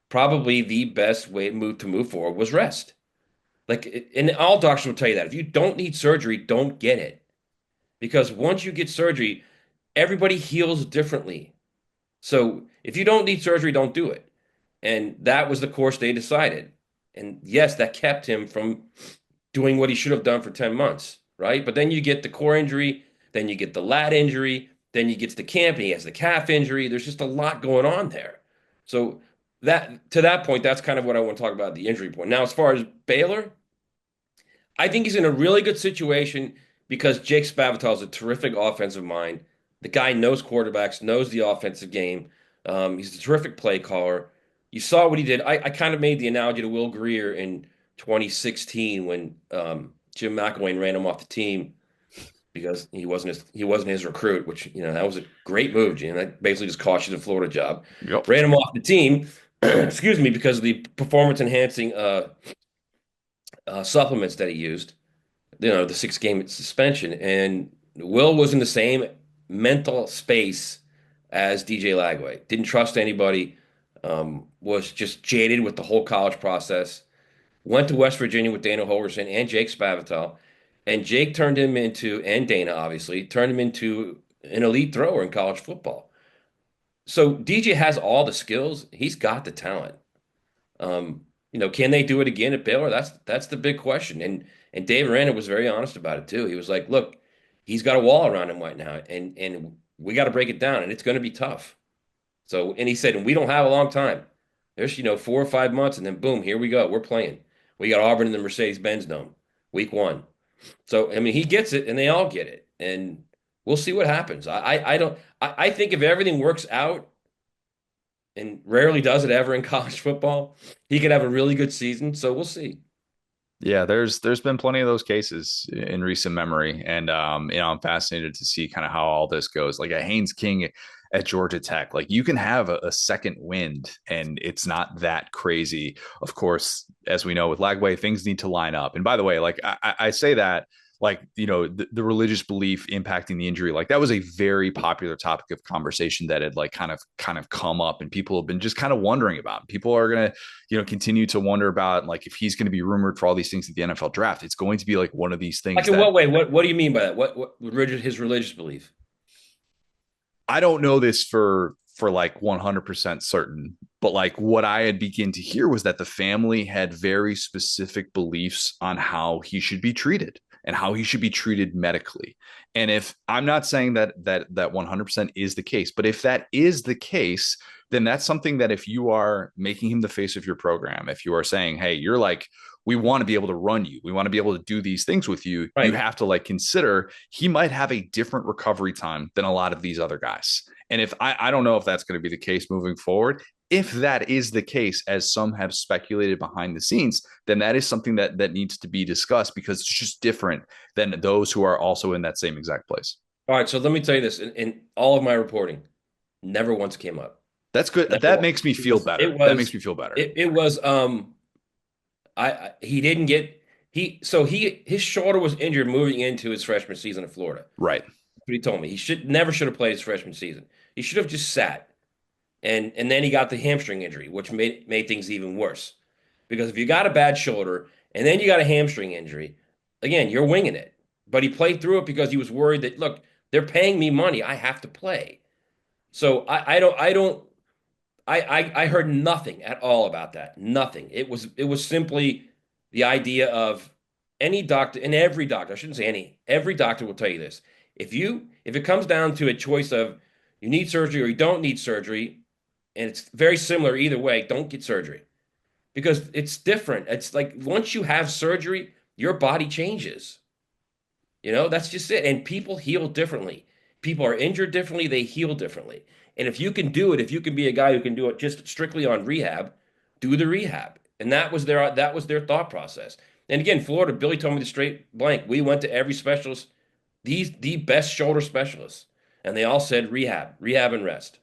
probably the best way to move forward was rest. And all doctors will tell you that if you don't need surgery, don't get it. Because once you get surgery, everybody heals differently. So if you don't need surgery, don't do it. And that was the course they decided. And yes, that kept him from doing what he should have done for 10 months, right? But then you get the core injury, then you get the lat injury, then he gets to camp and he has the calf injury. There's just a lot going on there. So that to that point, that's kind of what I want to talk about, the injury point. Now, as far as Baylor, I think he's in a really good situation because Jake Spavital is a terrific offensive mind. The guy knows quarterbacks, knows the offensive game. He's a terrific play caller. You saw what he did. I kind of made the analogy to Will Greer in 2016 when Jim McElwain ran him off the team because he wasn't his recruit, which that was a great move, Jim. That basically just cost you the Florida job. Yep. Ran him off the team, excuse me, because of the performance enhancing supplements that he used. The 6-game suspension, and Will was in the same mental space as DJ Lagway. Didn't trust anybody. Was just jaded with the whole college process. Went to West Virginia with Dana Holgorsen and Jake Spavital, and Jake turned him into, and Dana obviously, turned him into an elite thrower in college football. So DJ has all the skills. He's got the talent. Can they do it again at Baylor? That's the big question. And Dave Aranda was very honest about it too. He was like, look, he's got a wall around him right now, and we got to break it down, and it's going to be tough. So, and he said, and we don't have a long time. There's 4 or 5 months, and then boom, here we go. We're playing. We got Auburn in the Mercedes-Benz Dome, week 1. So, I mean, he gets it, and they all get it, and we'll see what happens. I think if everything works out, and rarely does it ever in college football, he could have a really good season. So we'll see. Yeah, there's been plenty of those cases in recent memory, and I'm fascinated to see kind of how all this goes. Like a Haynes King at Georgia Tech, like you can have a second wind, and it's not that crazy. Of course, as we know with Lagway, things need to line up. And by the way, like I say that, like the religious belief impacting the injury, like that was a very popular topic of conversation that had like kind of come up, and people have been just kind of wondering about. People are gonna continue to wonder about like if he's going to be rumored for all these things at the NFL draft. It's going to be like one of these things. Like in what way? What do you mean by that? What his religious belief? I don't know this for like 100% certain, but like what I had begun to hear was that the family had very specific beliefs on how he should be treated and how he should be treated medically. And if I'm not saying that 100% is the case, but if that is the case, then that's something that if you are making him the face of your program, if you are saying, hey, you're like, we want to be able to run you, we want to be able to do these things with you, right, you have to like consider he might have a different recovery time than a lot of these other guys. And if I don't know if that's going to be the case moving forward. If that is the case, as some have speculated behind the scenes, then that is something that needs to be discussed, because it's just different than those who are also in that same exact place. All right, so let me tell you this. In all of my reporting, never once came up. That's good. That makes me feel better. That makes me feel better. It was he didn't get his shoulder was injured moving into his freshman season at Florida. Right. That's what he told me. He never should have played his freshman season. He should have just sat. And then he got the hamstring injury, which made things even worse. Because if you got a bad shoulder and then you got a hamstring injury, again, you're winging it. But he played through it because he was worried that, look, they're paying me money. I have to play. So I heard nothing at all about that. Nothing. It was simply the idea of any doctor, and every doctor, I shouldn't say any, every doctor will tell you this. If it comes down to a choice of you need surgery or you don't need surgery, and it's very similar either way, don't get surgery. Because it's different. It's like once you have surgery, your body changes. That's just it. And people heal differently. People are injured differently. They heal differently. And if you can do it, if you can be a guy who can do it just strictly on rehab, do the rehab. And that was their thought process. And again, Florida, Billy told me the straight blank. We went to every specialist, the best shoulder specialists, and they all said rehab and rest.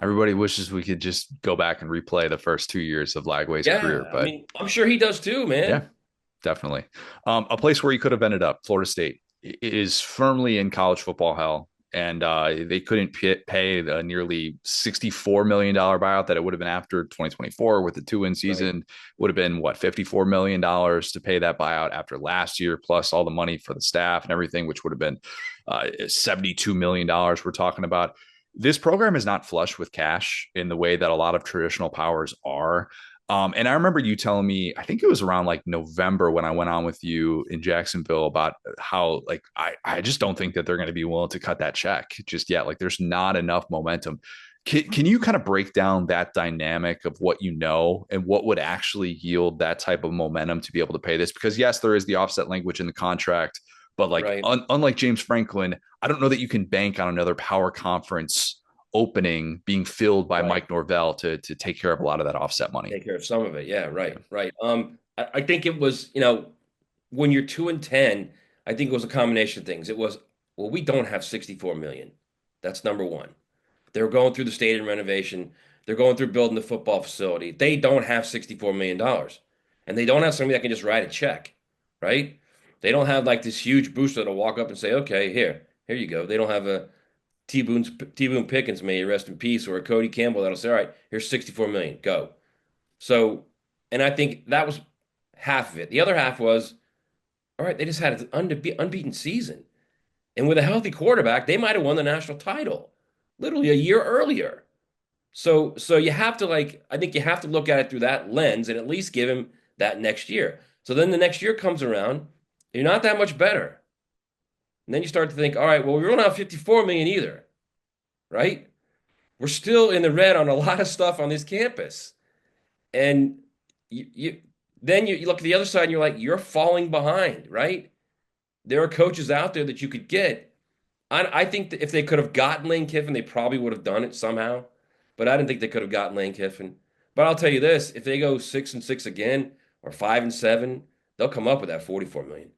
Everybody wishes we could just go back and replay the first 2 years of Lagway's career. But I mean, I'm sure he does too, man. Yeah, definitely. A place where he could have ended up, Florida State, is firmly in college football hell. and they couldn't pay the nearly $64 million buyout that it would have been after 2024 with the 2-win season. Right. Would have been what, $54 million to pay that buyout after last year, plus all the money for the staff and everything, which would have been $72 million we're talking about. This program is not flush with cash in the way that a lot of traditional powers are. And I remember you telling me, I think it was around like November when I went on with you in Jacksonville about how like I just don't think that they're going to be willing to cut that check just yet. Like there's not enough momentum. Can you kind of break down that dynamic of what you know and what would actually yield that type of momentum to be able to pay this? Because yes, there is the offset language in the contract, but like Right. unlike James Franklin, I don't know that you can bank on another power conference opening being filled by Right. Mike Norvell to take care of a lot of that offset money. Take care of some of it. Yeah, right, right. I think it was, when you're 2-10, I think it was a combination of things. It was, well, we don't have 64 million. That's number one. They're going through the stadium renovation. They're going through building the football facility. They don't have $64 million. And they don't have somebody that can just write a check, right? They don't have like this huge booster that'll walk up and say, okay, here you go. They don't have a T Boone Pickens, may he rest in peace, or a Cody Campbell that'll say, all right, here's 64 million, go. So, and I think that was half of it. The other half was, all right, they just had an unbeaten season. And with a healthy quarterback, they might have won the national title literally a year earlier. So you have to I think you have to look at it through that lens and at least give him that next year. So then the next year comes around, you're not that much better. And then you start to think, all right, well, we don't have 54 million either, right? We're still in the red on a lot of stuff on this campus. And then you look at the other side and you're like, you're falling behind, right? There are coaches out there that you could get. I think that if they could have gotten Lane Kiffin, they probably would have done it somehow. But I didn't think they could have gotten Lane Kiffin. But I'll tell you this, if they go 6-6 again or 5-7, they'll come up with that 44 million.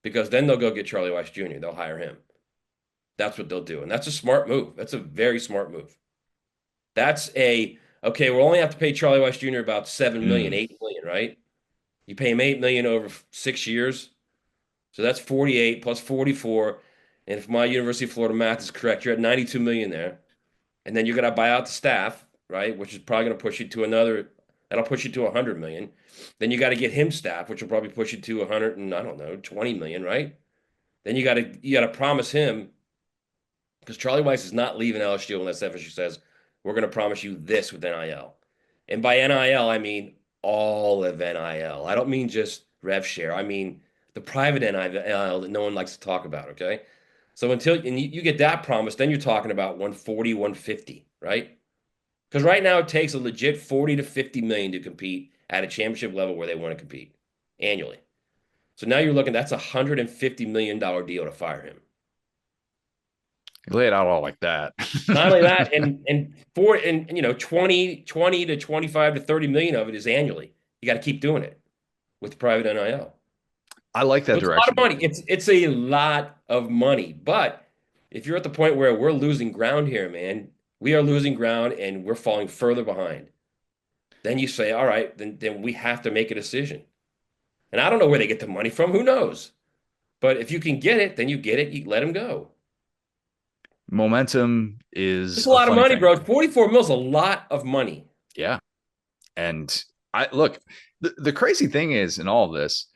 Because then they'll go get Charlie Weiss Jr. They'll hire him. That's what they'll do. And that's a smart move. That's a very smart move. Okay, we'll only have to pay Charlie Weiss Jr. about 7 million, 8 million, right? You pay him 8 million over 6 years. So that's 48 plus 44. And if my University of Florida math is correct, you're at 92 million there. And then you're going to buy out the staff, right? Which is probably going to push you to that'll push you to 100 million. Then you got to get him staff, which will probably push you to 100 and I don't know, 20 million, right? Then you got to promise him, because Charlie Weiss is not leaving LSU unless FSU says, we're going to promise you this with NIL. And by NIL, I mean all of NIL. I don't mean just rev share. I mean the private NIL that no one likes to talk about, okay? So until you get that promise, then you're talking about 140, 150, right? Because right now it takes a legit 40 to 50 million to compete at a championship level where they want to compete annually. So now you're looking, that's $150 million deal to fire him. You lay it out all like that. Not only that, and 20 to 25 to 30 million of it is annually. You got to keep doing it with private NIL. I like that So it's direction. a lot of money. It's a lot of money. But if you're at the point where we're losing ground here, man, we are losing ground and we're falling further behind. Then you say, all right, then we have to make a decision. And I don't know where they get the money from. Who knows? But if you can get it, then you get it. You let them go. Momentum is It's a lot of money, thing. bro. 44 mil is a lot of money. Yeah. And I look, the crazy thing is in all of this,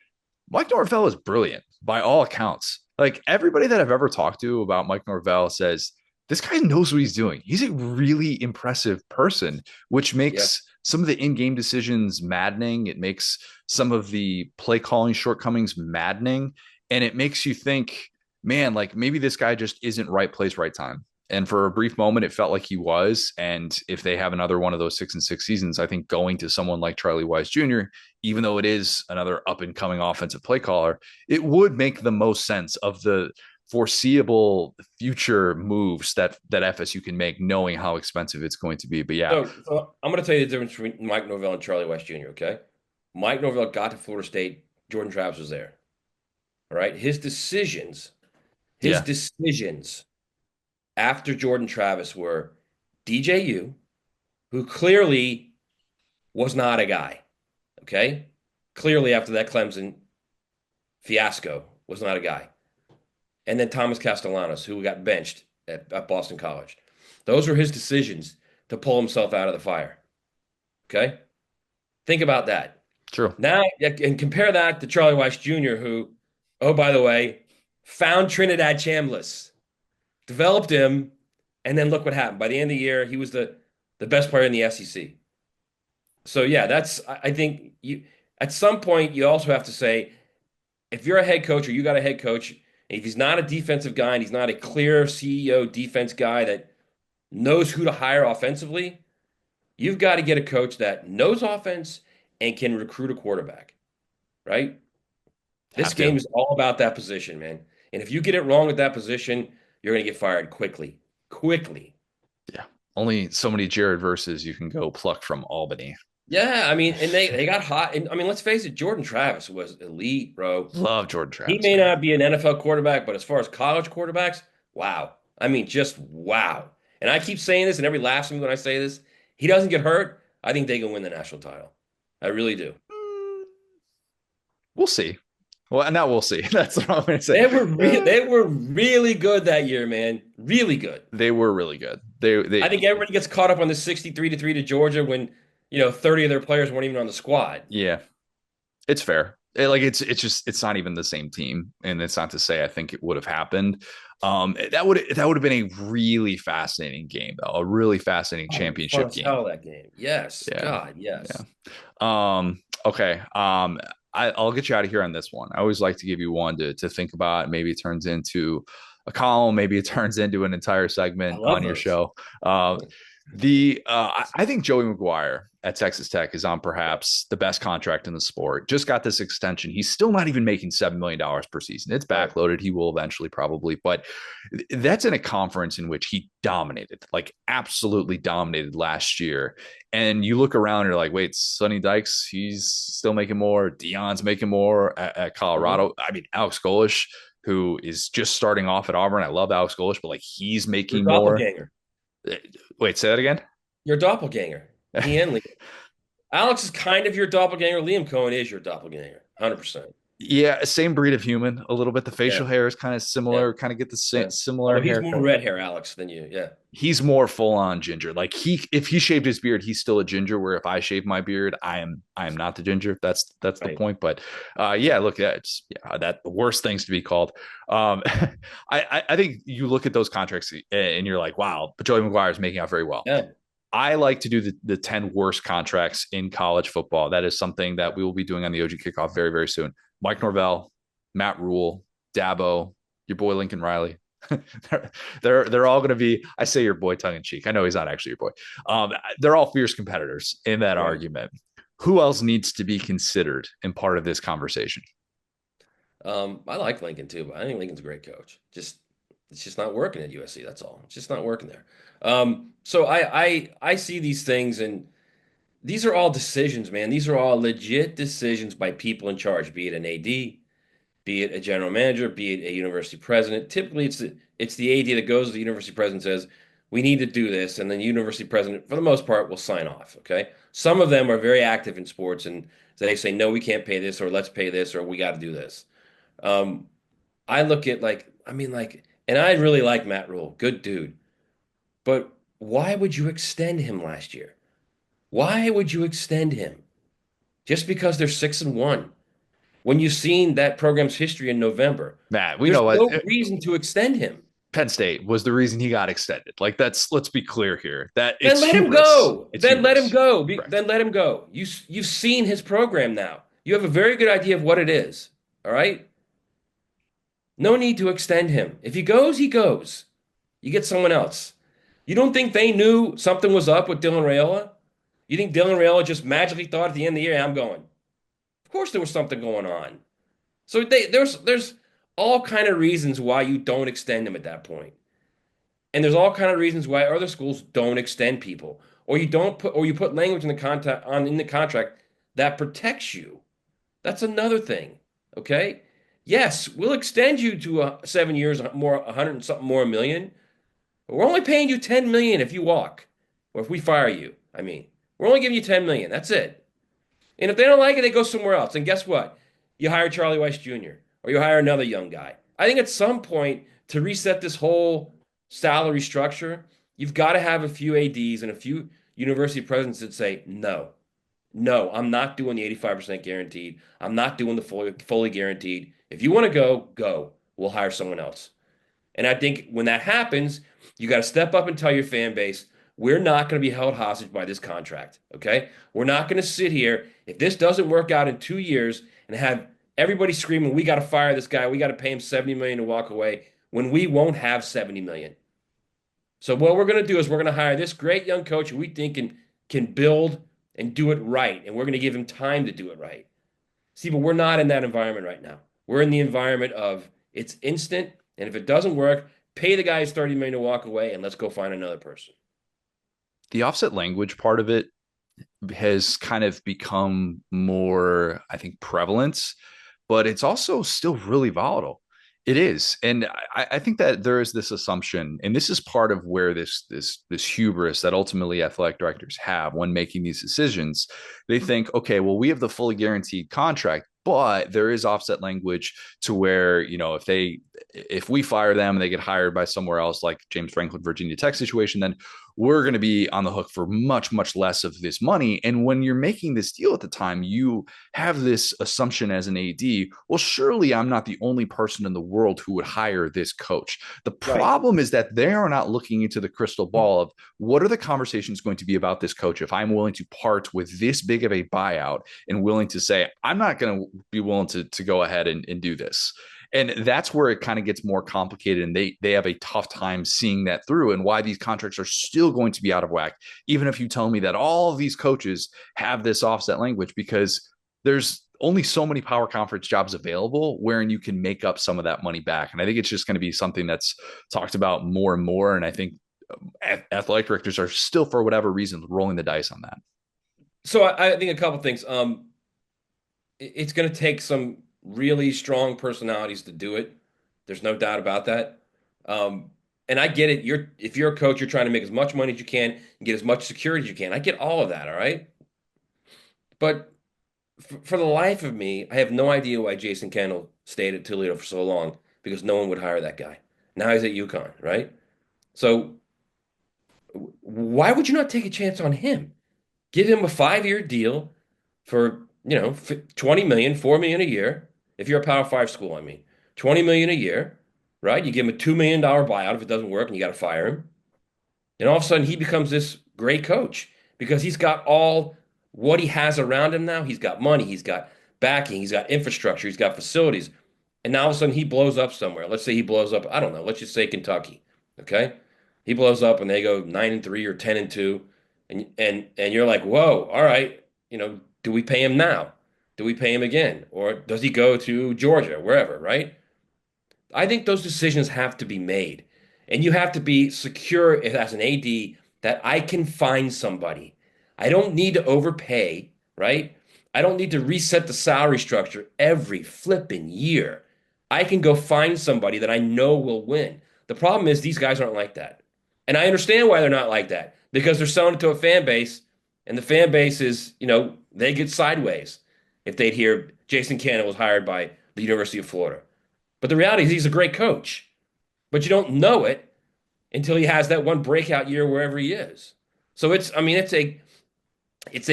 Mike Norvell is brilliant by all accounts. Like everybody that I've ever talked to about Mike Norvell says this guy knows what he's doing. He's a really impressive person, which makes some of the in-game decisions maddening. It makes some of the play calling shortcomings maddening. And it makes you think, man, like maybe this guy just isn't right place, right time. And for a brief moment, it felt like he was. And if they have another one of those 6-6 seasons, I think going to someone like Charlie Weiss Jr., even though it is another up and coming offensive play caller, it would make the most sense of the foreseeable future moves that FSU can make, knowing how expensive it's going to be. But yeah. So I'm going to tell you the difference between Mike Norvell and Charlie Weiss Jr., okay? Mike Norvell got to Florida State. Jordan Travis was there. All right? His decisions after Jordan Travis were DJU, who clearly was not a guy, okay? Clearly after that Clemson fiasco was not a guy. And then Thomas Castellanos, who got benched at Boston College. Those were his decisions to pull himself out of the fire. Okay? Think about that. True. Now, and compare that to Charlie Weiss Jr., who, oh, by the way, found Trinidad Chambliss, developed him, and then look what happened. By the end of the year, he was the best player in the SEC. So yeah, I think you at some point you also have to say, if you're a head coach or you got a head coach, and if he's not a defensive guy and he's not a clear CEO defense guy that knows who to hire offensively, you've got to get a coach that knows offense and can recruit a quarterback, right? This game is all about that position, man. And if you get it wrong at that position, you're going to get fired quickly. Quickly. Yeah. Only so many Jared verses you can go pluck from Albany. Yeah, I mean, and they got hot. And I mean, let's face it, Jordan Travis was elite, bro. Love Jordan Travis. He may not be an NFL quarterback, but as far as college quarterbacks, wow. I mean, just wow. And I keep saying this, and everybody laughs at me when I say this. He doesn't get hurt, I think they can win the national title. I really do. We'll see. Well, now we'll see. That's what I'm going to say. They were really good that year, man. Really good. They were really good. I think everybody gets caught up on the 63-3 to Georgia when 30 of their players weren't even on the squad. Yeah, it's fair. It's not even the same team, and it's not to say I think it would have happened. That would have been a really fascinating game, though. A really fascinating championship game. Hell, that game. Yes. Yeah. God, yes. Yeah. Okay. I'll get you out of here on this one. I always like to give you one to think about. Maybe it turns into a column. Maybe it turns into an entire segment on your show. I think Joey McGuire at Texas Tech is on perhaps the best contract in the sport. Just got this extension. He's still not even making $7 million per season. It's backloaded. He will eventually probably, but that's in a conference in which he dominated, like absolutely dominated last year. And you look around and you're like, wait, Sonny Dykes, he's still making more. Deion's making more at Colorado. I mean, Alex Golesh, who is just starting off at Auburn. I love Alex Golesh, but like he's making more. Wait, say that again? Your doppelganger. He and Liam. Alex is kind of your doppelganger. Liam Cohen is your doppelganger. 100%. Yeah, same breed of human. A little bit. The facial hair is kind of similar. Kind of get the same similar hair. He's more red hair, Alex, than you. Yeah. He's more full on ginger. Like if he shaved his beard, he's still a ginger. Where if I shave my beard, I am not the ginger. That's the point. But look, that the worst things to be called. I think you look at those contracts and you're like, wow, but Joey McGuire is making out very well. Yeah. I like to do the 10 worst contracts in college football. That is something that we will be doing on the OG Kickoff very, very soon. Mike Norvell, Matt Rule, Dabo, your boy Lincoln Riley. they're all going to be, I say your boy tongue in cheek. I know he's not actually your boy. They're all fierce competitors in that argument. Who else needs to be considered in part of this conversation? I like Lincoln too, but I think Lincoln's a great coach. It's just not working at USC. That's all. It's just not working there. So I see these things, and these are all decisions, man. These are all legit decisions by people in charge, be it an AD, be it a general manager, be it a university president. Typically, it's the AD that goes to the university president and says, we need to do this, and then the university president, for the most part, will sign off, okay? Some of them are very active in sports, and they say, no, we can't pay this, or let's pay this, or we got to do this. I look at, and I really like Matt Rule. Good dude. But why would you extend him last year? Why would you extend him? Just because they're 6-1. When you've seen that program's history in November. Matt, we know what. No reason to extend him. Penn State was the reason he got extended. Like let's be clear here. Then let him go. Then let him go. Then let him go. You've seen his program now. You have a very good idea of what it is. All right? No need to extend him. If he goes, he goes. You get someone else. You don't think they knew something was up with Dylan Raiola? You think Dylan Raiola just magically thought at the end of the year, I'm going? Of course there was something going on. So there's all kind of reasons why you don't extend him at that point. And there's all kind of reasons why other schools don't extend people. Or you put language in the contract that protects you. That's another thing. Okay? Yes, we'll extend you to 7 years, 100 and something more million. But we're only paying you $10 million if you walk, or if we fire you. I mean, we're only giving you $10 million. That's it. And if they don't like it, they go somewhere else. And guess what? You hire Charlie Weiss Jr. or you hire another young guy. I think at some point to reset this whole salary structure, you've got to have a few ADs and a few university presidents that say, no, no, I'm not doing the 85% guaranteed. I'm not doing the fully guaranteed. If you want to go, go. We'll hire someone else. And I think when that happens, you got to step up and tell your fan base, we're not going to be held hostage by this contract. Okay. We're not going to sit here. If this doesn't work out in 2 years and have everybody screaming, we got to fire this guy, we got to pay him 70 million to walk away, when we won't have 70 million. So what we're going to do is we're going to hire this great young coach who we think can build and do it right. And we're going to give him time to do it right. See, but we're not in that environment right now. We're in the environment of it's instant. And if it doesn't work, pay the guys 30 million to walk away and let's go find another person. The offset language part of it has kind of become more, I think, prevalent, but it's also still really volatile. It is. And I think that there is this assumption, and this is part of where this hubris that ultimately athletic directors have when making these decisions. They think, okay, well, we have the fully guaranteed contract, but there is offset language to where, if we fire them and they get hired by somewhere else, like James Franklin, Virginia Tech situation, then we're going to be on the hook for much, much less of this money. And when you're making this deal at the time, you have this assumption as an AD, well, surely I'm not the only person in the world who would hire this coach. The problem is that they are not looking into the crystal ball of what are the conversations going to be about this coach if I'm willing to part with this big of a buyout and willing to say, I'm not going to be willing to go ahead and do this. And that's where it kind of gets more complicated, and they have a tough time seeing that through, and why these contracts are still going to be out of whack, even if you tell me that all of these coaches have this offset language, because there's only so many power conference jobs available wherein you can make up some of that money back. And I think it's just going to be something that's talked about more and more. And I think athletic directors are still, for whatever reason, rolling the dice on that. So I think a couple things. It's going to take some really strong personalities to do it. There's no doubt about that. And I get it. If you're a coach, you're trying to make as much money as you can and get as much security as you can. I get all of that, all right? But for the life of me, I have no idea why Jason Kendall stayed at Toledo for so long, because no one would hire that guy. Now he's at UConn, right? So why would you not take a chance on him? Give him a 5-year deal for, 20 million, 4 million a year. If you're a Power 5 school, I mean, 20 million a year, right? You give him a $2 million buyout if it doesn't work and you got to fire him. And all of a sudden he becomes this great coach because he's got all what he has around him now. He's got money, he's got backing, he's got infrastructure, he's got facilities. And now all of a sudden he blows up somewhere. Let's say he blows up, I don't know, let's just say Kentucky. Okay? He blows up and they go 9-3 or 10-2. And you're like, whoa, all right, do we pay him now? Do we pay him again? Or does he go to Georgia, wherever, right? I think those decisions have to be made. And you have to be secure as an AD that I can find somebody. I don't need to overpay, right? I don't need to reset the salary structure every flipping year. I can go find somebody that I know will win. The problem is these guys aren't like that. And I understand why they're not like that, because they're selling it to a fan base, and the fan base is, they get sideways if they'd hear Jason Cannon was hired by the University of Florida. But the reality is he's a great coach. But you don't know it until he has that one breakout year wherever he is. So it's a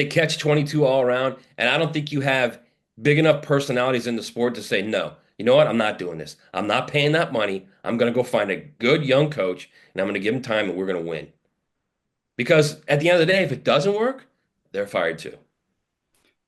catch-22 all around, and I don't think you have big enough personalities in the sport to say, no, you know what, I'm not doing this. I'm not paying that money. I'm going to go find a good young coach, and I'm going to give him time, and we're going to win. Because at the end of the day, if it doesn't work, they're fired too.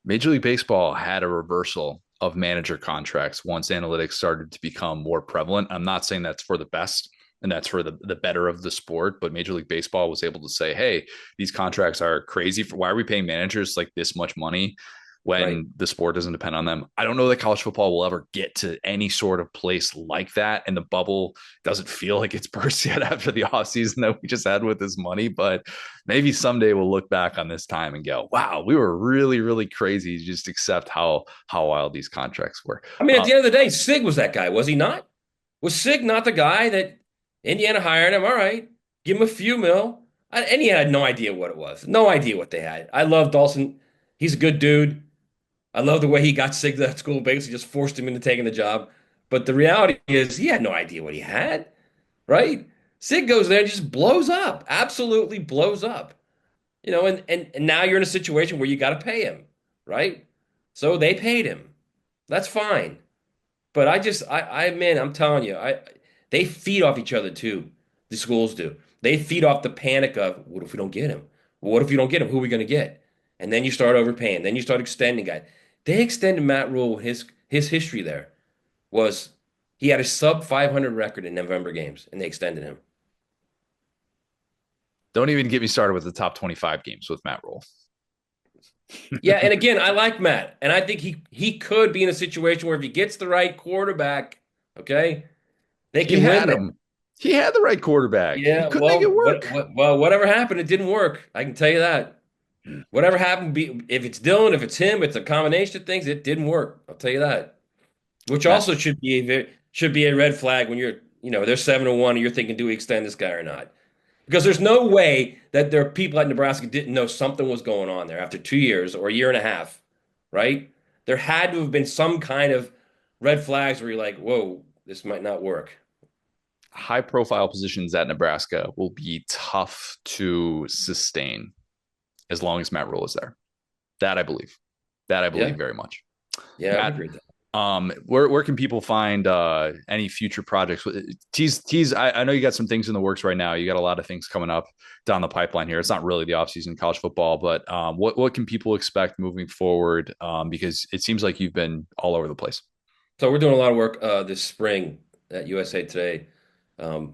Major League Baseball had a reversal of manager contracts once analytics started to become more prevalent. I'm not saying that's for the best and that's for the better of the sport, but Major League Baseball was able to say, hey, these contracts are crazy. Why are we paying managers like this much money when the sport doesn't depend on them? I don't know that college football will ever get to any sort of place like that. And the bubble doesn't feel like it's burst yet after the offseason that we just had with this money. But maybe someday we'll look back on this time and go, wow, we were really, really crazy. Just accept how wild these contracts were. I mean, at the end of the day, Sig was that guy, was he not? Was Sig not the guy that Indiana hired him? All right, give him a few mil. Indiana had no idea what it was. No idea what they had. I love Dawson. He's a good dude. I love the way he got Sig to that school, basically just forced him into taking the job. But the reality is he had no idea what he had, right? Sid goes there and just blows up, absolutely blows up. And now you're in a situation where you got to pay him, right? So they paid him. That's fine. But man, I'm telling you, they feed off each other too. The schools do. They feed off the panic of, what if we don't get him? Well, what if you don't get him? Who are we going to get? And then you start overpaying. Then you start extending guys. They extended Matt Rule. His history there was he had a sub 500 record in November games, and they extended him. Don't even get me started with the top 25 games with Matt Rule. Yeah, and again, I like Matt, and I think he could be in a situation where if he gets the right quarterback, okay, they can win him. He had the right quarterback. Yeah, he couldn't make it work. Whatever happened, it didn't work. I can tell you that. Whatever happened, if it's Dylan, if it's him, it's a combination of things. It didn't work. I'll tell you that. Which also should be a red flag when they're 7-1 and you're thinking, do we extend this guy or not? Because there's no way that there are people at Nebraska didn't know something was going on there after 2 years or a year and a half, right? There had to have been some kind of red flags where you're like, whoa, this might not work. High-profile positions at Nebraska will be tough to sustain as long as Matt Rule is there. That I believe. Very much. Yeah, Matt, I agree with that. Where can people find any future projects? Tease. I know you got some things in the works right now. You got a lot of things coming up down the pipeline here. It's not really the offseason in college football, but what can people expect moving forward? Because it seems like you've been all over the place. So we're doing a lot of work this spring at USA Today.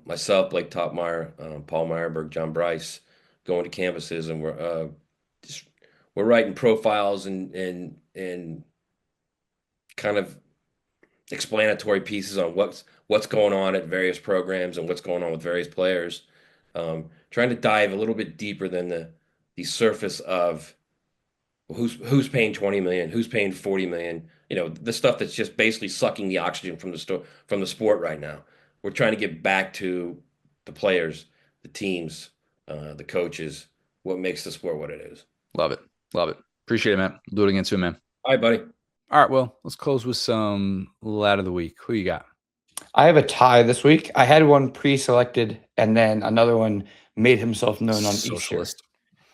Myself, Blake Toppmeyer, Paul Meyerberg, John Bryce, going to campuses, and we're writing profiles and kind of explanatory pieces on what's going on at various programs and what's going on with various players. Trying to dive a little bit deeper than the surface of who's paying 20 million, who's paying 40 million. The stuff that's just basically sucking the oxygen from the sport right now. We're trying to get back to the players, the teams, the coaches, what makes the sport what it is. Love it. Appreciate it, man. Do it again soon, man. All right, buddy. All right, well, let's close with some lad of the week. Who you got? I have a tie this week. I had one pre-selected, and then another one made himself known on Socialist. Easter.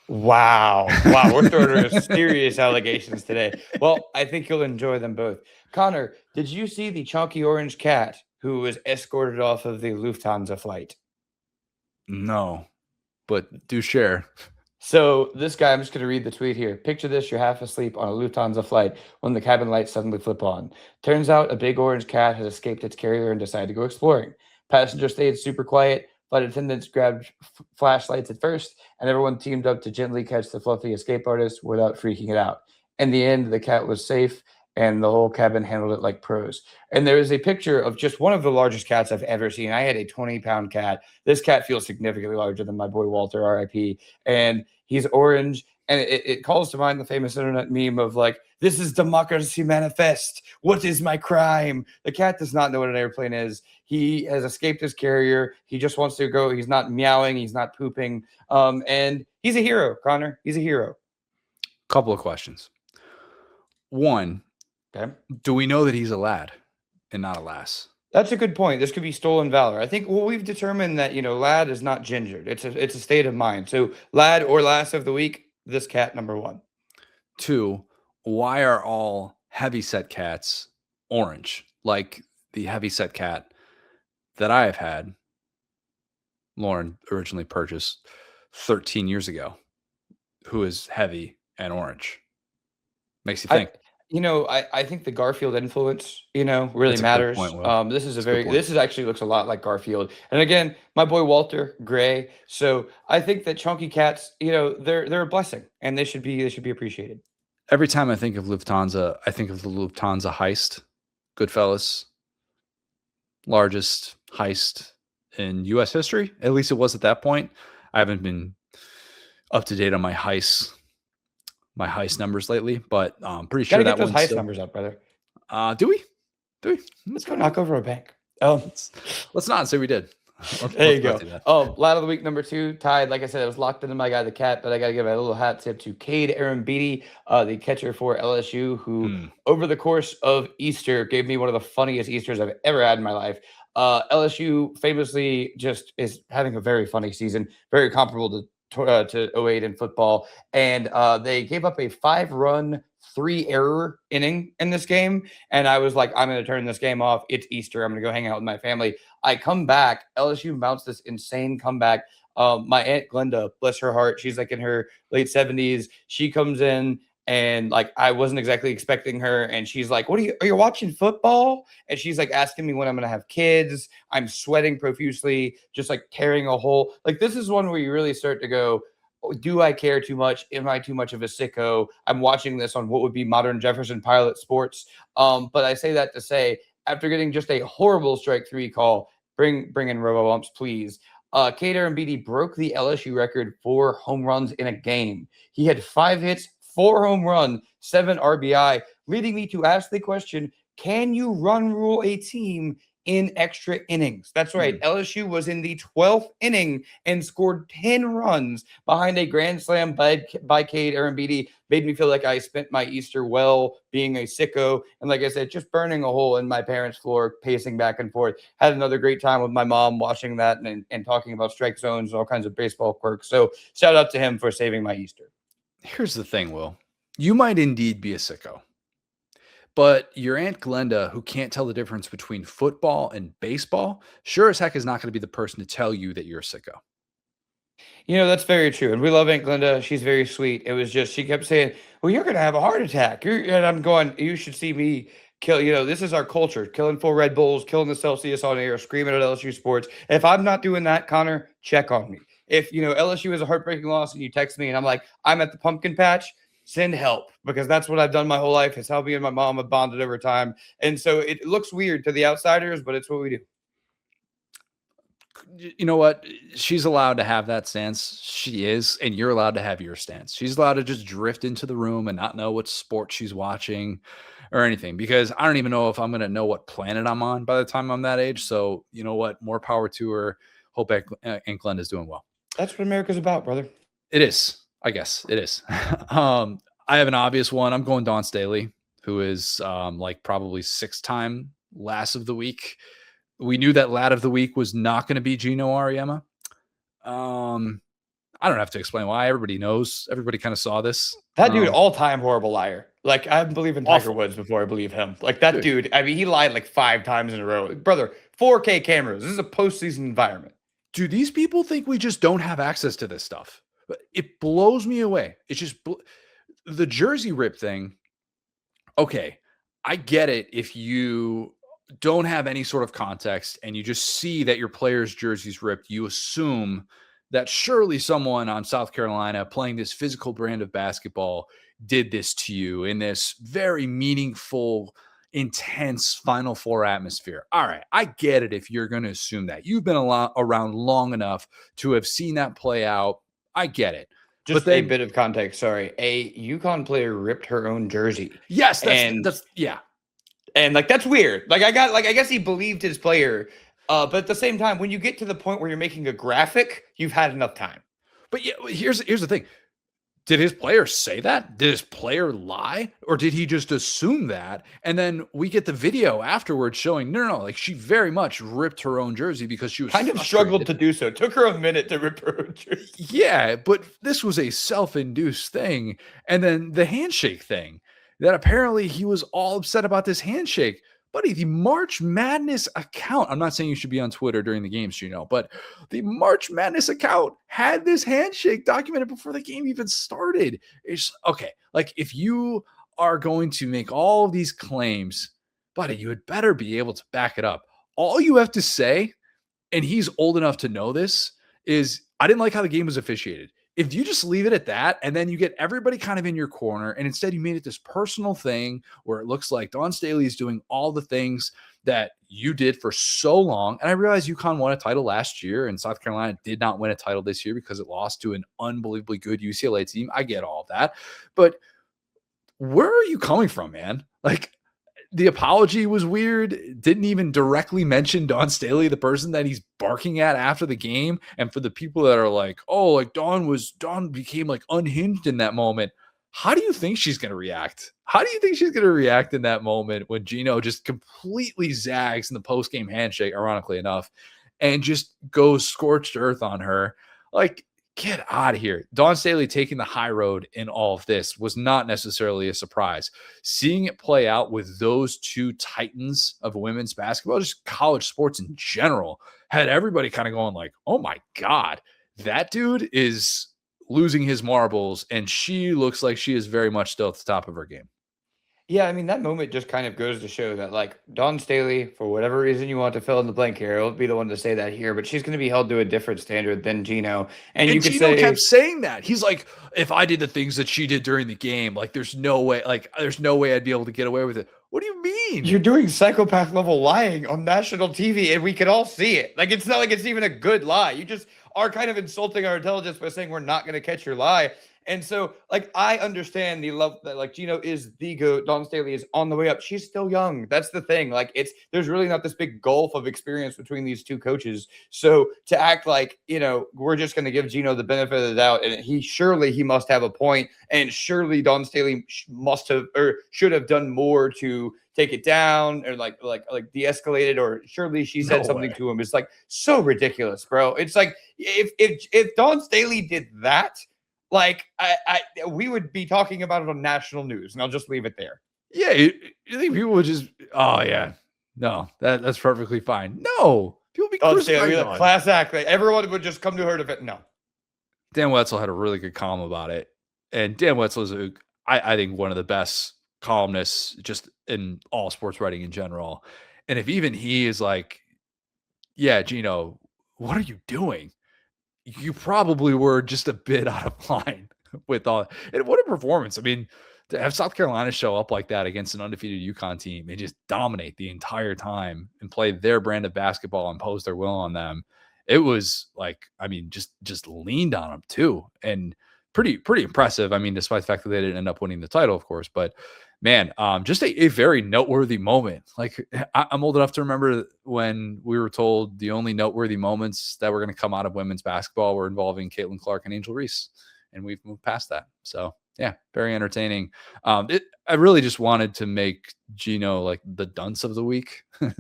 Wow, we're throwing serious allegations today. Well, I think you'll enjoy them both. Connor, did you see the chunky orange cat who was escorted off of the Lufthansa flight? No, but do share. So this guy, I'm just going to read the tweet here. Picture this, you're half asleep on a Lufthansa flight when the cabin lights suddenly flip on. Turns out a big orange cat has escaped its carrier and decided to go exploring. Passengers stayed super quiet. Flight attendants grabbed flashlights at first, and everyone teamed up to gently catch the fluffy escape artist without freaking it out. In the end, the cat was safe, and the whole cabin handled it like pros. And there is a picture of just one of the largest cats I've ever seen. I had a 20-pound cat. This cat feels significantly larger than my boy Walter, RIP. And he's orange. And it calls to mind the famous internet meme of like, this is democracy manifest. What is my crime? The cat does not know what an airplane is. He has escaped his carrier. He just wants to go. He's not meowing. He's not pooping. And he's a hero, Connor. He's a hero. Couple of questions. One, okay. Do we know that he's a lad and not a lass? That's a good point. This could be stolen valor. I think we've determined that, lad is not gingered. It's a state of mind. So lad or lass of the week, this cat, number one. Two, why are all heavyset cats orange? Like the heavyset cat that I have had, Lauren originally purchased 13 years ago, who is heavy and orange. Makes you think. I think the Garfield influence, really matters. Point, this actually looks a lot like Garfield. And again, my boy Walter, gray. So I think that chunky cats, they're a blessing and they should be appreciated. Every time I think of Lufthansa, I think of the Lufthansa heist. Goodfellas, largest heist in U.S. history. At least it was at that point. I haven't been up to date on my heist numbers lately, but I'm pretty sure that one's those heist numbers up, brother. Do we? Let's go knock over a bank. Let's not say we did. There you go. Lad of the week number 2 tied. Like I said, it was locked into my guy, the cat, but I got to give a little hat tip to Cade Arambidi, the catcher for LSU, who over the course of Easter gave me one of the funniest Easters I've ever had in my life. LSU famously just is having a very funny season, very comparable to 08 in football. And they gave up a 5-run, 3-error inning in this game. And I was like, I'm going to turn this game off. It's Easter. I'm going to go hang out with my family. I come back. LSU mounts this insane comeback. My Aunt Glenda, bless her heart, she's like in her late 70s. She comes in. And like, I wasn't exactly expecting her. And she's like, are you watching football? And she's like asking me when I'm going to have kids. I'm sweating profusely, just like tearing a hole. Like, this is one where you really start to go, do I care too much? Am I too much of a sicko? I'm watching this on what would be modern Jefferson Pilot Sports. But I say that to say, after getting just a horrible strike 3 call, bring in robo-umps, please. Kate Arambidi broke the LSU record for home runs in a game. He had 5 hits, 4 home runs, 7 RBI, leading me to ask the question, can you run rule a team in extra innings? That's right. LSU was in the 12th inning and scored 10 runs behind a grand slam by Cade Arambidi. Made me feel like I spent my Easter well being a sicko. And like I said, just burning a hole in my parents' floor, pacing back and forth. Had another great time with my mom watching that and talking about strike zones and all kinds of baseball quirks. So shout out to him for saving my Easter. Here's the thing, Will. You might indeed be a sicko, but your Aunt Glenda, who can't tell the difference between football and baseball, sure as heck is not going to be the person to tell you that you're a sicko. That's very true. And we love Aunt Glenda. She's very sweet. It was just, she kept saying, well, you're going to have a heart attack. And I'm going, you should see me kill, this is our culture, killing 4 Red Bulls, killing the Celsius on air, screaming at LSU sports. If I'm not doing that, Connor, check on me. If, LSU is a heartbreaking loss and you text me and I'm like, I'm at the pumpkin patch, send help, because that's what I've done my whole life. It's how me and my mom have bonded over time. And so it looks weird to the outsiders, but it's what we do. You know what? She's allowed to have that stance. She is, and you're allowed to have your stance. She's allowed to just drift into the room and not know what sport she's watching or anything, because I don't even know if I'm going to know what planet I'm on by the time I'm that age. So you know what? More power to her. Hope Aunt Glenda is doing well. That's what America's about, brother. It is. I guess it is. I have an obvious one. I'm going Dawn Staley, who is like probably 6-time last of the week. We knew that lad of the week was not going to be Gino Auriemma. I don't have to explain why. Everybody knows. Everybody kind of saw this. That dude, all-time horrible liar. Like, I believe in Tiger awful. Woods before I believe him. Like, that dude, I mean, he lied like 5 times in a row. Brother, 4K cameras. This is a postseason environment. Do these people think we just don't have access to this stuff? It blows me away. It's just the jersey rip thing. Okay, I get it if you don't have any sort of context and you just see that your player's jersey's ripped, you assume that surely someone on South Carolina playing this physical brand of basketball did this to you in this very meaningful, intense Final Four atmosphere. All right, I get it if you're going to assume that. You've been around long enough to have seen that play out. I get it. Just a bit of context, sorry. A UConn player ripped her own jersey. Yes, that's yeah. And like, that's weird. Like, I guess he believed his player. But at the same time, when you get to the point where you're making a graphic, you've had enough time. But yeah, here's the thing. Did his player say that? Did his player lie? Or did he just assume that? And then we get the video afterwards showing, no, like she very much ripped her own jersey because she was kind of struggled to do so. It took her a minute to rip her own jersey. Yeah, but this was a self-induced thing. And then the handshake thing, that apparently he was all upset about this handshake. Buddy, the March Madness account, I'm not saying you should be on Twitter during the games, but the March Madness account had this handshake documented before the game even started. It's okay. Like, if you are going to make all of these claims, buddy, you had better be able to back it up. All you have to say, and he's old enough to know this, is I didn't like how the game was officiated. If you just leave it at that, and then you get everybody kind of in your corner, and instead you made it this personal thing where it looks like Dawn Staley is doing all the things that you did for so long. And I realize UConn won a title last year, and South Carolina did not win a title this year because it lost to an unbelievably good UCLA team. I get all of that. But where are you coming from, man? Like, the apology was weird. Didn't even directly mention Dawn Staley, the person that he's barking at after the game. And for the people that are like, oh, like Dawn became like unhinged in that moment. How do you think she's going to react? How do you think she's going to react in that moment when Gino just completely zags in the post-game handshake, ironically enough, and just goes scorched earth on her? Like, get out of here. Dawn Staley taking the high road in all of this was not necessarily a surprise. Seeing it play out with those two titans of women's basketball, just college sports in general, had everybody kind of going like, oh my God, that dude is losing his marbles, and she looks like she is very much still at the top of her game. Yeah, I mean, that moment just kind of goes to show that, like, Dawn Staley, for whatever reason you want to fill in the blank here, I'll be the one to say that here, but she's going to be held to a different standard than Gino. And you could Gino say, kept saying that. He's like, if I did the things that she did during the game, like, there's no way I'd be able to get away with it. What do you mean? You're doing psychopath level lying on national TV, and we can all see it. Like, it's not like it's even a good lie. You just are kind of insulting our intelligence by saying we're not going to catch your lie. And so, like, I understand the love that, like, Gino is the GOAT. Dawn Staley is on the way up. She's still young. That's the thing. Like, there's really not this big gulf of experience between these two coaches. So to act like, we're just going to give Gino the benefit of the doubt, and he must have a point, and surely Dawn Staley must have or should have done more to take it down or like de-escalate it, or surely she said something to him. It's like so ridiculous, bro. It's like if Dawn Staley did that, like, we would be talking about it on national news, and I'll just leave it there. Yeah, you think people would just, oh yeah, no, that's perfectly fine. No, people be crucifying class act. Like, everyone would just come to her defense. No. Dan Wetzel had a really good column about it, and Dan Wetzel is, I think, one of the best columnists just in all sports writing in general. And if even he is like, yeah, Gino, what are you doing? You probably were just a bit out of line with all. And what a performance. I mean, to have South Carolina show up like that against an undefeated UConn team and just dominate the entire time and play their brand of basketball and impose their will on them. It was like, I mean, just leaned on them too. And pretty impressive. I mean, despite the fact that they didn't end up winning the title, of course, but man, just a very noteworthy moment. Like, I'm old enough to remember when we were told the only noteworthy moments that were going to come out of women's basketball were involving Caitlin Clark and Angel Reese, and we've moved past that. So yeah, very entertaining. I really just wanted to make Gino like the dunce of the week. I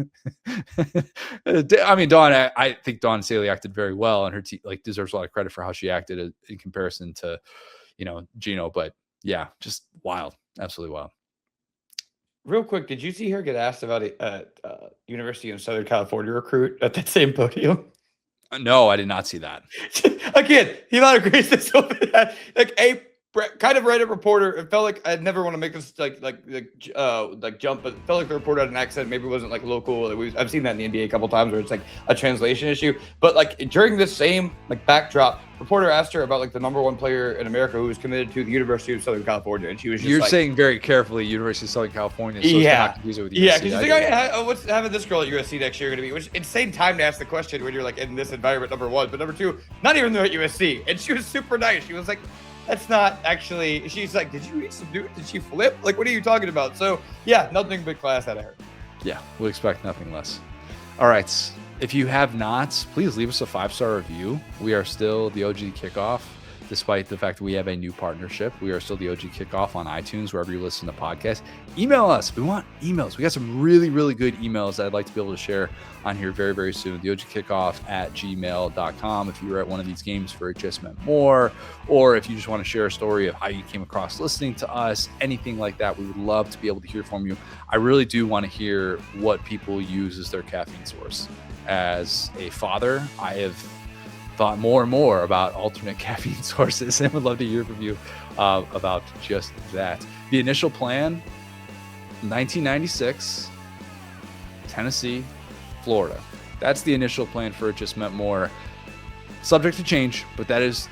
mean, Dawn, I think Dawn Staley acted very well, and her team like deserves a lot of credit for how she acted in comparison to, Gino. But yeah, just wild, absolutely wild. Real quick, did you see her get asked about a University of Southern California recruit at that same podium? No, I did not see that. Again, the amount of grace over that. Like, a kind of Reddit reporter, it felt like, I'd never want to make this like jump, but it felt like the reporter had an accent. Maybe it wasn't like local. I've seen that in the NBA a couple times where it's like a translation issue. But like during this same like backdrop, reporter asked her about like the number one player in America who was committed to the University of Southern California, and she was just You're saying very carefully University of Southern California. So yeah. With USC. Yeah, because you think, what's having this girl at USC next year going to be? Which insane time to ask the question when you're like in this environment, number one. But number two, not even there at USC. And she was super nice. She was like, that's not actually, she's like, did you read some news? Did she flip? Like, what are you talking about? So yeah, nothing but class out of her. Yeah, we'll expect nothing less. All right. If you have not, please leave us a 5-star review. We are still the OG Kickoff, despite the fact that we have a new partnership. We are still the OG Kickoff on iTunes, wherever you listen to podcasts. Email us. We want emails. We got some really, really good emails that I'd like to be able to share on here very, very soon. The OG Kickoff at gmail.com. If you were at one of these games for It Just Meant More, or if you just want to share a story of how you came across listening to us, anything like that, we would love to be able to hear from you. I really do want to hear what people use as their caffeine source. As a father, I have thought more and more about alternate caffeine sources and would love to hear from you about just that. The initial plan, 1996, Tennessee, Florida. That's the initial plan for It Just Meant More. Subject to change, but that is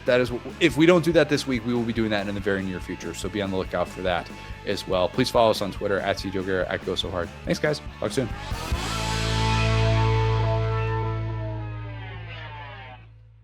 if we don't do that this week, we will be doing that in the very near future. So be on the lookout for that as well. Please follow us on Twitter at CJoGuerra, at GoSoHard. Thanks, guys. Talk soon.